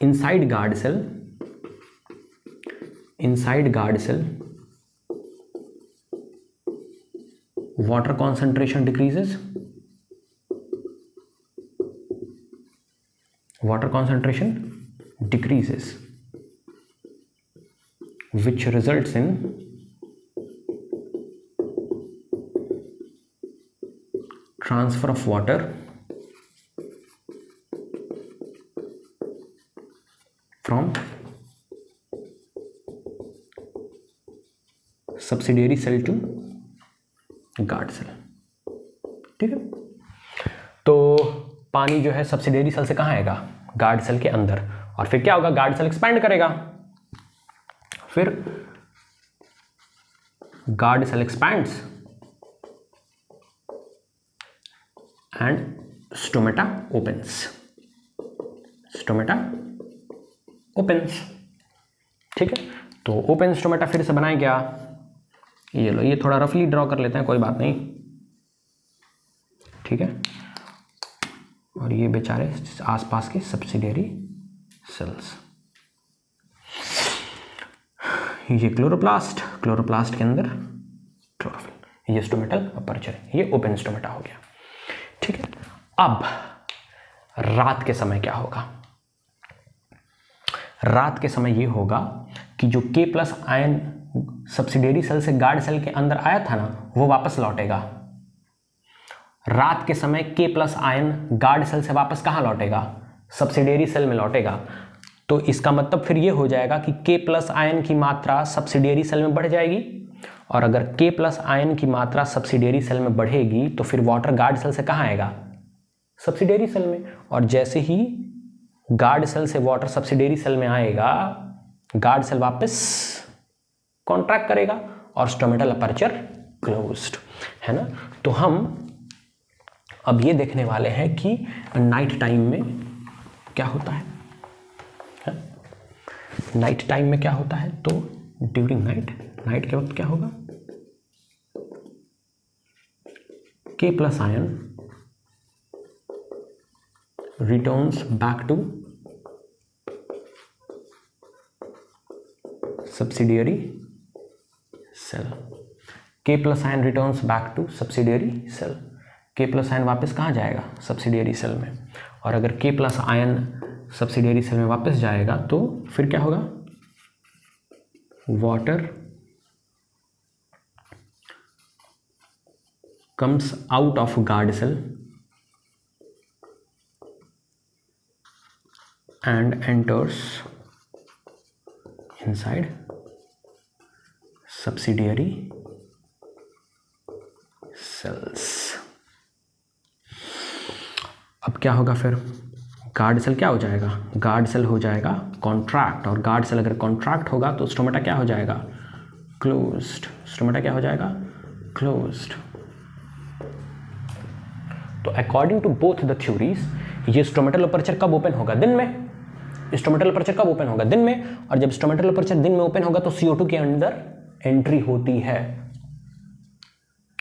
[SPEAKER 1] inside guard cell water concentration decreases, which results in transfer of water from subsidiary cell to guard cell. ठीक है, तो पानी जो है सब्सिडियरी सेल से कहाँ आएगा? गार्ड सेल के अंदर, और फिर क्या होगा? गार्ड सेल एक्सपैंड करेगा, फिर guard cell expands and stomata opens. ठीक है, तो ओपन स्टोमेटा फिर से बनाए क्या? ये लो, ये थोड़ा रफली ड्रॉ कर लेते हैं, कोई बात नहीं। ठीक है, और ये बेचारे आसपास के सब्सिडियरी सेल्स, ये क्लोरोप्लास्ट के अंदर क्लोरोफिल, ये स्टोमेटल अपर्चर, ये ओपन स्टोमेटा हो गया। ठीक है, अब रात के समय क्या होगा? रात के समय ये होगा कि जो K plus ion subsidiary cell से गार्ड सेल के अंदर आया था ना, वो वापस लौटेगा। रात के समय K plus ion guard cell से वापस कहाँ लौटेगा? सब्सिडियरी सेल में लौटेगा। तो इसका मतलब फिर ये हो जाएगा कि K प्लस आयन की मात्रा सब्सिडियरी सेल में बढ़ जाएगी, और अगर K प्लस आयन की मात्रा सब्सिडियरी सेल में बढ़ेगी तो फिर वाटर गार्ड सेल से कहाँ आएगा? सब्सिडियरी सेल में। और जैसे ही गार्ड सेल से वाटर सब्सिडियरी सेल में आएगा, गार्ड सेल वापस कॉन्ट्रैक्ट करेगा और स्टोमेटल अपर्चर क्लोज्ड, है ना। तो हम अब ये देखने वाले हैं कि नाइट टाइम में क्या होता है, नाइट टाइम में क्या होता है। तो ड्यूरिंग नाइट के वक्त क्या होगा? K plus ion returns back to subsidiary cell. K plus ion returns back to subsidiary cell. K plus ion वापस कहाँ जाएगा? सब्सिडियरी सेल में। और अगर K plus ion subsidiary cell में वापस जाएगा तो फिर क्या होगा? Water comes out of guard cell and enters inside subsidiary cells। अब क्या होगा फिर? गार्ड सेल क्या हो जाएगा? गार्ड सेल हो जाएगा कॉन्ट्रैक्ट, और गार्ड सेल अगर कॉन्ट्रैक्ट होगा तो स्टोमेटा क्या हो जाएगा? क्लोज्ड। स्टोमेटा क्या हो जाएगा? क्लोज्ड। तो according to both the theories, ये स्टोमेटल अपर्चर कब ओपन होगा? दिन में। स्टोमेटल अपर्चर कब ओपन होगा? दिन में। और जब स्टोमेटल अपर्चर दिन में ओपन होगा तो CO2 के अंदर एंट्री होती है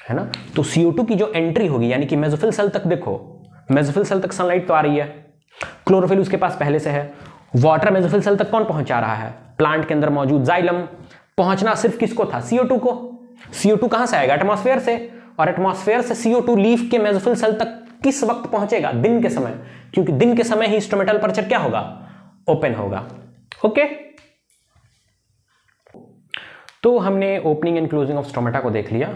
[SPEAKER 1] ना। तो CO2 की जो एंट्री होगी, यानी कि मेसोफिल सेल तक, देखो मेसोफिल सेल तक सनलाइट तो आ रही है, क्लोरोफिल उसके पास पहले से है। वाटर मेसोफिल सेल तक कौन पहुंचा रहा है? प्लांट के अंदर मौजूद जाइलम। पहुंचना सिर्फ किसको था? CO2 को। CO2 कहां से आएगा? एटमॉस्फेयर से। और एटमॉस्फेयर से CO2 लीफ के मेसोफिल सेल तक किस वक्त पहुंचेगा? दिन के समय, क्योंकि दिन के समय ही स्टोमेटल अपर्चर क्या होगा? ओपन होगा। ओके, तो हमने opening and closing of stomata को देख लिया,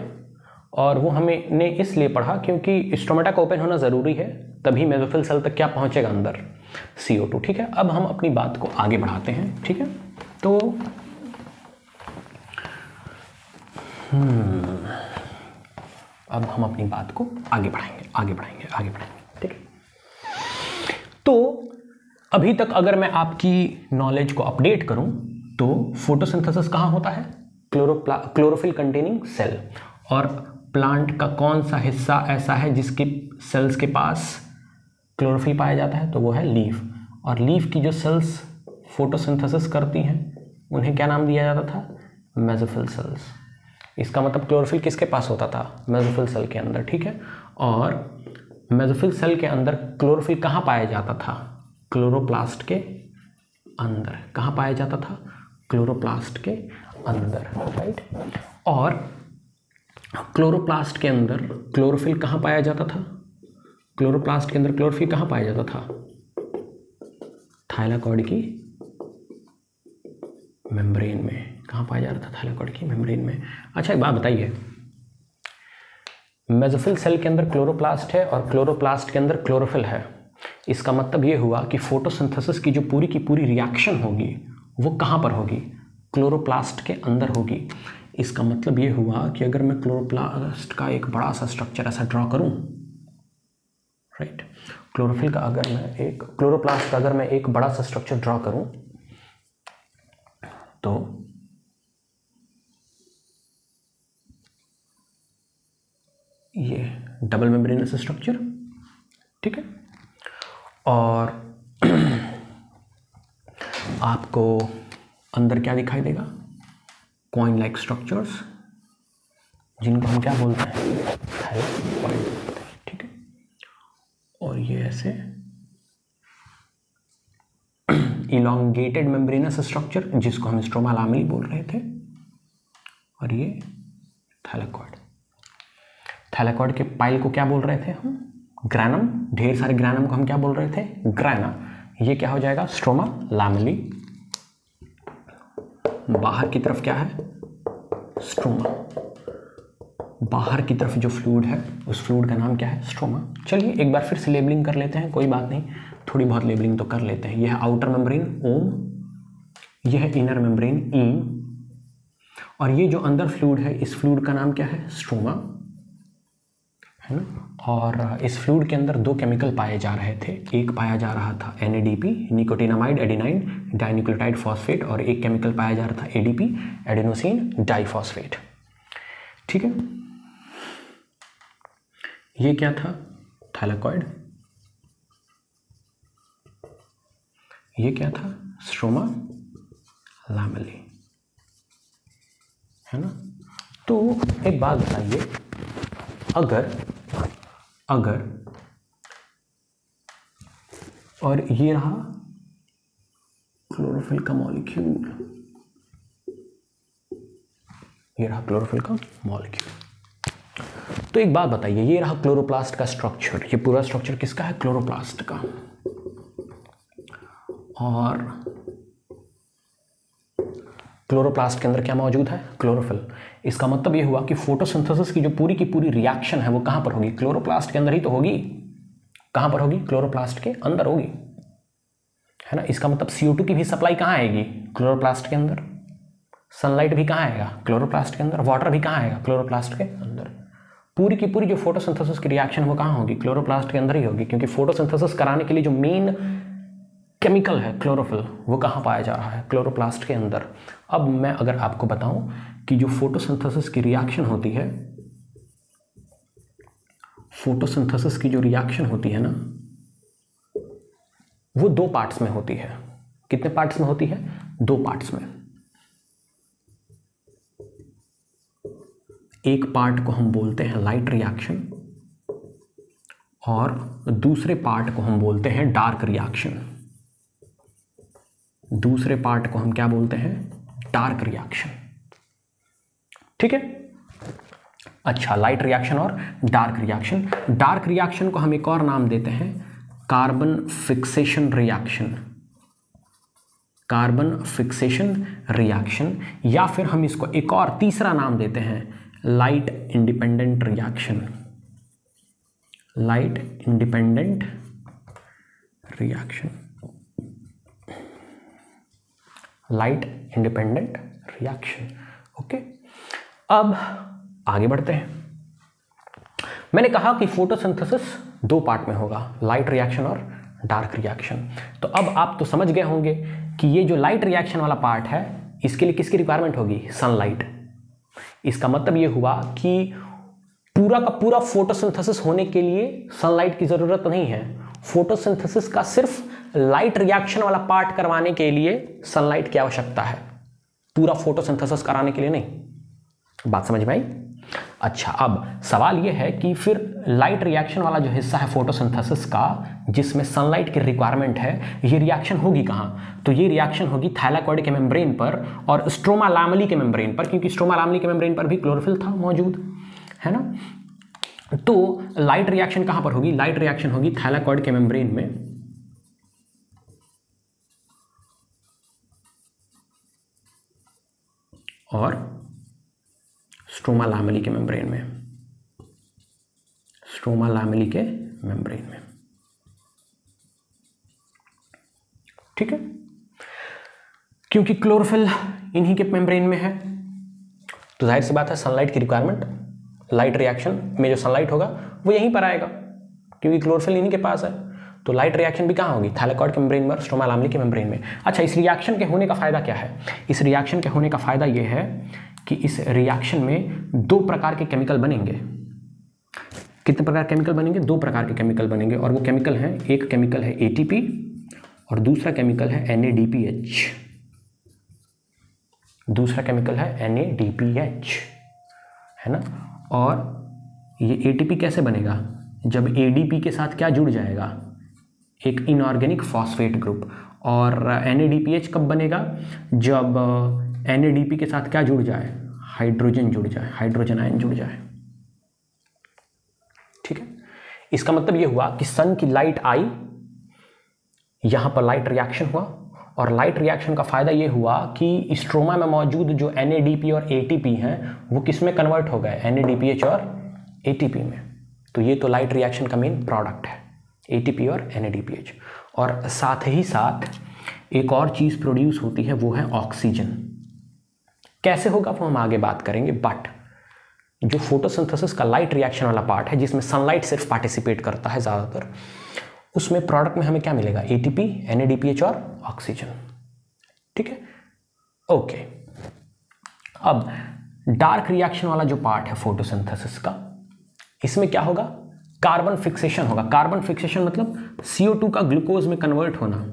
[SPEAKER 1] और वो हमने इसलिए पढ़ा क्योंकि स्टोमेटा का ओपन होना जरूरी है, तभी मेसोफिल सेल तक क्या पहुंचेगा? अंदर CO2। ठीक है, अब हम अपनी बात को आगे बढ़ाते हैं। ठीक है, तो अब हम अपनी बात को आगे बढ़ाएंगे। ठीक है, तो अभी तक अगर मैं आपकी नॉलेज को अपडेट करूं तो फोटोसिंथेसिस कहाँ होता है? Chlorophyll containing cell. और प्लांट का कौन सा हिस्सा ऐसा है जिसके सेल्स के पास क्लोरोफिल पाया जाता है? तो वो है लीफ। और लीफ की जो सेल्स फोटोसिंथेसिस करती हैं उन्हें क्या नाम दिया जाता था? Mesophyll cells. इसका मतलब क्लोरोफिल किसके पास होता था? मेसोफिल सेल के अंदर, ठीक है। और मेसोफिल सेल के अंदर क्लोरोफिल कहाँ पाया जाता था? क्लोरोप्लास्ट के अंदर। कहाँ पाया जाता था? क्लोरोप्लास्ट के अंदर, राइट। और क्लोरोप्लास्ट के अंदर क्लोरोफिल कहाँ पाया जाता था? क्लोरोप्लास्ट के अंदर क्लोरोफिल कहाँ पाया जाता था? थाइलाकॉइड की मेम्ब्रेन में। कहाँ पाया जा रहा था? थाइलाकॉइड की मेम्ब्रेन में। अच्छा एक बात बताइए, मेसोफिल सेल के अंदर क्लोरोप्लास्ट है और क्लोरोप्लास्ट के अंदर क्लोरोफिल है। इसका मतलब ये हुआ कि फोटोसिंथेसिस की जो पूरी की पूरी रिएक्शन होगी वो कहाँ पर होगी? क्लोरोप्लास्ट के अंदर होगी। इसका मतलब ये हुआ कि अगर मैं क्लोरोप्लास्ट का एक बड़ा सा स्ट्रक्चर ऐसा ड्रॉ करूं, राइट, क्लोरोफिल का अगर मैं एक क्लोरोप्लास्ट का अगर मैं एक बड़ा सा स्ट्रक्चर ड्रॉ करूं तो ये डबल मेम्ब्रेनस स्ट्रक्चर, ठीक है। और आपको अंदर क्या दिखाई देगा? कॉइन लाइक स्ट्रक्चर्स, जिनको हम क्या बोलते हैं? थाइलाकॉइड, ठीक है। और ये ऐसे इलॉन्गेटेड मेम्ब्रेनस स्ट्रक्चर जिसको हम स्ट्रोमा लामेली बोल रहे थे, और ये थाइलाकॉइड। थाइलाकॉइड के पाइल को क्या बोल रहे थे हम? ग्रैनम। ढेर सारे ग्रैनम को हम क्या बोल रहे थे? ग्रैना। ये क्या हो जाएगा? स्ट्रोमा लामेली। बाहर की तरफ क्या है? स्ट्रोमा। बाहर की तरफ जो फ्लूइड है उस फ्लूइड का नाम क्या है? स्ट्रोमा। चलिए एक बार फिर से लेबलिंग कर लेते हैं, कोई बात नहीं, थोड़ी बहुत लेबलिंग तो कर लेते हैं। यह है आउटर मेम्ब्रेन ओम, यह है इनर मेम्ब्रेन ईम, और ये जो अंदर फ्लूइड है इस फ्लूइड का नाम क्या है? स्ट्रोमा, है ना। और इस फ्लूइड के अंदर दो केमिकल पाए जा रहे थे। एक पाया जा रहा था NADP, nicotinamide adenine dinucleotide phosphate, और एक केमिकल पाया जा रहा था ADP, एडेनोसिन डाइफॉस्फेट, ठीक है। ये क्या था? थाइलाकॉइड। ये क्या था? स्ट्रोमा लामेली, है ना। तो एक बात बताइए, अगर और ये रहा क्लोरोफिल का मॉलिक्यूल, ये रहा क्लोरोफिल का मॉलिक्यूल। तो एक बात बताइए, ये रहा क्लोरोप्लास्ट का स्ट्रक्चर, ये पूरा स्ट्रक्चर किसका है? क्लोरोप्लास्ट का। और क्लोरोप्लास्ट के अंदर क्या मौजूद है? क्लोरोफिल। इसका मतलब ये हुआ कि फोटोसिंथेसिस की जो पूरी की पूरी रिएक्शन है वो कहां पर होगी? क्लोरोप्लास्ट के अंदर ही तो होगी। कहां पर होगी? क्लोरोप्लास्ट के अंदर होगी, है ना। इसका मतलब CO2 की भी सप्लाई कहां आएगी? क्लोरोप्लास्ट के अंदर। सनलाइट भी कहां आएगा? क्लोरोप्लास्ट के अंदर। वाटर भी कहां आएगा? क्लोरोप्लास्ट के अंदर। पूरी की पूरी जो फोटोसिंथेसिस की रिएक्शन वो कहां होगी? क्लोरोप्लास्ट के अंदर ही होगी, क्योंकि फोटोसिंथेसिस कराने के लिए जो मेन केमिकल है क्लोरोफिल वो कहाँ पाया जा रहा है? क्लोरोप्लास्ट के अंदर। अब मैं अगर आपको बताऊं कि जो फोटोसिंथेसिस की रिएक्शन होती है, फोटोसिंथेसिस की जो रिएक्शन होती है ना, वो दो पार्ट्स में होती है। कितने पार्ट्स में होती है? दो पार्ट्स में। एक पार्ट को हम बोलते हैं लाइट रिएक्शन और दूसरे पार्ट को हम बोलते हैं डार्क रिएक्शन। दूसरे पार्ट को हम क्या बोलते हैं? डार्क रिएक्शन, ठीक है। अच्छा, लाइट रिएक्शन और डार्क रिएक्शन। डार्क रिएक्शन को हम एक और नाम देते हैं carbon fixation reaction. Carbon fixation reaction, या फिर हम इसको एक और तीसरा नाम देते हैं light independent reaction. Light independent reaction, light independent reaction, okay. अब आगे बढ़ते हैं। मैंने कहा कि फोटोसिंथेसिस दो पार्ट में होगा, लाइट रिएक्शन और डार्क रिएक्शन। तो अब आप तो समझ गए होंगे कि ये जो लाइट रिएक्शन वाला पार्ट है इसके लिए किसकी रिक्वायरमेंट होगी? सनलाइट। इसका मतलब ये हुआ कि पूरा का पूरा फोटोसिंथेसिस होने के लिए सनलाइट की जरूरत नहीं है। फोटोसिंथेसिस का सिर्फ लाइट रिएक्शन वाला पार्ट करवाने के लिए सनलाइट की आवश्यकता है, पूरा फोटोसिंथेसिस कराने के लिए नहीं। बात समझ में आई? अच्छा, अब सवाल यह है कि फिर लाइट रिएक्शन वाला जो हिस्सा है फोटोसिंथेसिस का, जिसमें सनलाइट की रिक्वायरमेंट है, ये रिएक्शन होगी कहाँ? तो ये रिएक्शन होगी थैलाकोइड के मेम्ब्रेन पर और स्ट्रोमा लामेली के मेम्ब्रेन पर, क्योंकि स्ट्रोमा लामेली के मेम्ब्रेन पर भी क्लोरोफिल था मौजूद, है ना। तो लाइट रिएक्शन कहां पर होगी? लाइट रिएक्शन होगी थैलाकोइड के मेम्ब्रेन में और स्ट्रोमा लामेली के मेम्ब्रेन में, स्ट्रोमा लामेली के मेम्ब्रेन में, ठीक है, क्योंकि क्लोरोफिल इन्हीं के मेम्ब्रेन में है। तो जाहिर सी बात है सनलाइट की रिक्वायरमेंट, लाइट रिएक्शन में जो सनलाइट होगा वो यहीं पर आएगा, क्योंकि क्लोरोफिल इन्हीं के पास है। तो लाइट रिएक्शन भी कहाँ होगी? थैलाकोइड के मेम्ब्रेन में और स्ट्रोमा लामेली के मेम्ब्रेन में। अच्छा, इस रिएक्शन के होने का फायदा क्या है? इस रिएक्शन के होने का फायदा ये है कि इस रिएक्शन में दो प्रकार के केमिकल बनेंगे। कितने प्रकार के केमिकल बनेंगे? दो प्रकार के केमिकल बनेंगे, और वो केमिकल हैं, एक केमिकल है ATP और दूसरा केमिकल है NADPH। दूसरा केमिकल है NADPH, है ना। और ये ATP कैसे बनेगा? जब ADP के साथ क्या जुड़ जाएगा? एक इनऑर्गेनिक फॉस्फेट ग्रुप। और NADPH कब बनेगा? जब NADP के साथ क्या जुड़ जाए? हाइड्रोजन जुड़ जाए, हाइड्रोजन आयन जुड़ जाए, ठीक है। इसका मतलब ये हुआ कि सन की लाइट आई, यहां पर लाइट रिएक्शन हुआ, और लाइट रिएक्शन का फायदा ये हुआ कि स्ट्रोमा में मौजूद जो NADP और ATP हैं वो किस में कन्वर्ट हो गए? NADPH और ATP में। तो ये तो लाइट रिएक्शन का मेन प्रोडक्ट है, ATP और NADPH। और साथ ही साथ एक और चीज प्रोड्यूस होती है, वो है ऑक्सीजन। कैसे होगा वो हम आगे बात करेंगे, बट जो फोटोसिंथेसिस का लाइट रिएक्शन वाला पार्ट है, जिसमें सनलाइट सिर्फ पार्टिसिपेट करता है ज्यादातर, उसमें प्रोडक्ट में हमें क्या मिलेगा? ATP, NADPH और ऑक्सीजन, ठीक है, ओके। अब डार्क रिएक्शन वाला जो पार्ट है फोटोसिंथेसिस का, इसमें क्या होगा? कार्बन फिक्सेशन होगा। कार्बन फिक्सेशन मतलब CO2 का ग्लूकोज में कन्वर्ट होना।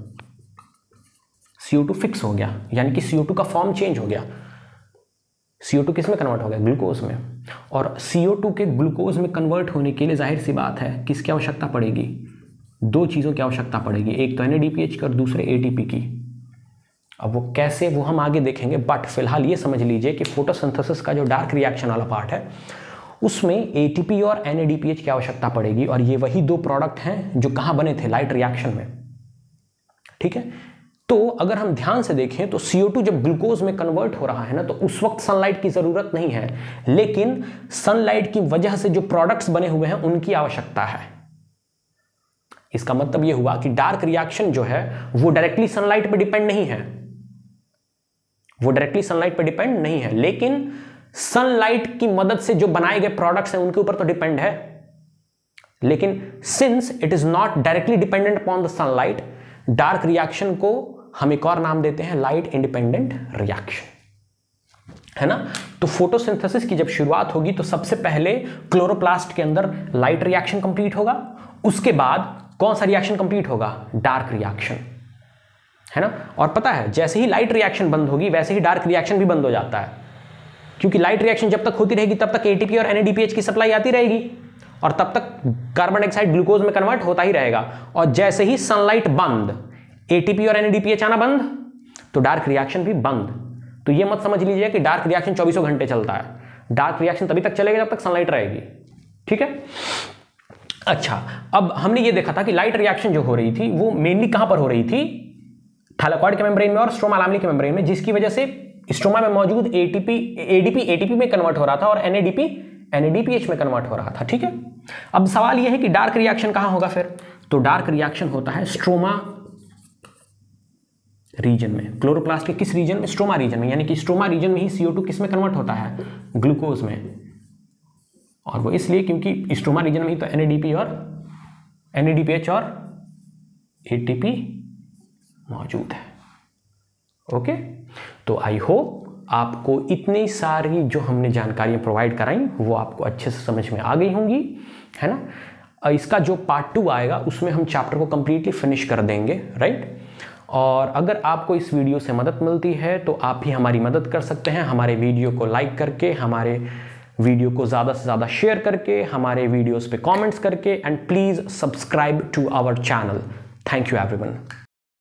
[SPEAKER 1] CO2 फिक्स हो गया, यानी कि CO2 का फॉर्म चेंज हो गया। CO2 किस में कन्वर्ट हो गया? ग्लूकोज में। और CO2 के ग्लूकोज में कन्वर्ट होने के लिए जाहिर सी बात है किसकी आवश्यकता पड़ेगी? दो चीज़ों की आवश्यकता पड़ेगी, एक तो NADPH की और दूसरे ATP की। अब वो कैसे, वो हम आगे देखेंगे, बट फिलहाल ये समझ लीजिए कि फोटोसिंथेसिस का जो डार्क रिएक्शन वाला पार्ट है उसमें ATP और NADPH की आवश्यकता पड़ेगी, और ये वही दो प्रोडक्ट हैं जो कहाँ बने थे? लाइट रिएक्शन में, ठीक है। तो अगर हम ध्यान से देखें तो CO2 जब ग्लूकोज में कन्वर्ट हो रहा है ना, तो उस वक्त सनलाइट की जरूरत नहीं है, लेकिन सनलाइट की वजह से जो प्रोडक्ट्स बने हुए हैं उनकी आवश्यकता है। इसका मतलब यह हुआ कि डार्क रिएक्शन जो है वो डायरेक्टली सनलाइट पर डिपेंड नहीं है, वो डायरेक्टली सनलाइट पर डिपेंड नहीं है, लेकिन सनलाइट की मदद से जो बनाए गए प्रोडक्ट्स हैं उनके ऊपर तो डिपेंड है। लेकिन since it is not directly dependent upon the sunlight, dark reaction को हम एक और नाम देते हैं लाइट इंडिपेंडेंट रिएक्शन, है ना। तो फोटोसिंथेसिस की जब शुरुआत होगी तो सबसे पहले क्लोरोप्लास्ट के अंदर लाइट रिएक्शन कंप्लीट होगा, उसके बाद कौन सा रिएक्शन कंप्लीट होगा? डार्क रिएक्शन, है ना। और पता है जैसे ही लाइट रिएक्शन बंद होगी वैसे ही डार्क रिएक्शन भी बंद हो जाता है, क्योंकि लाइट रिएक्शन जब तक होती रहेगी तब तक ATP और NADPH की सप्लाई आती रहेगी, और तब तक कार्बन डाइऑक्साइड ग्लूकोज में कन्वर्ट होता ही रहेगा। और जैसे ही सनलाइट बंद, ATP और NADPH आना बंद, तो डार्क रिएक्शन भी बंद। तो ये मत समझ लीजिए कि डार्क रिएक्शन 24 घंटे चलता है। डार्क रिएक्शन तभी तक चलेगा जब तक सनलाइट रहेगी, ठीक है। अच्छा, अब हमने ये देखा था कि लाइट रिएक्शन जो हो रही थी वो मेनली कहां पर हो रही थी? थैलाकोइड के मेम्ब्रेन में और स्ट्रोमा लामेली के मेम्ब्रेन में, जिसकी वजह से स्ट्रोमा में मौजूद ADP ATP में कन्वर्ट हो रहा था और NADP NADPH में कन्वर्ट हो रहा था, ठीक है। अब सवाल यह है कि डार्क रिएक्शन कहां होगा फिर? तो डार्क रिएक्शन होता है स्ट्रोमा रीजन में। क्लोरोप्लास्ट के किस रीजन में? स्ट्रोमा रीजन में, यानी कि स्ट्रोमा रीजन में ही CO2 किस में कन्वर्ट होता है? ग्लूकोज में। और वो इसलिए क्योंकि स्ट्रोमा रीजन में ही तो NADPH और ATP मौजूद है, ओके। तो आई होप आपको इतनी सारी जो हमने जानकारियाँ प्रोवाइड कराई वो आपको अच्छे से समझ में आ गई होंगी, है ना। इसका जो पार्ट 2 आएगा उसमें हम चैप्टर को कंप्लीटली फिनिश कर देंगे, राइट। और अगर आपको इस वीडियो से मदद मिलती है तो आप भी हमारी मदद कर सकते हैं हमारे वीडियो को लाइक करके, हमारे वीडियो को ज़्यादा से ज़्यादा शेयर करके, हमारे वीडियोस पे कमेंट्स करके, and please subscribe to our channel. Thank you everyone.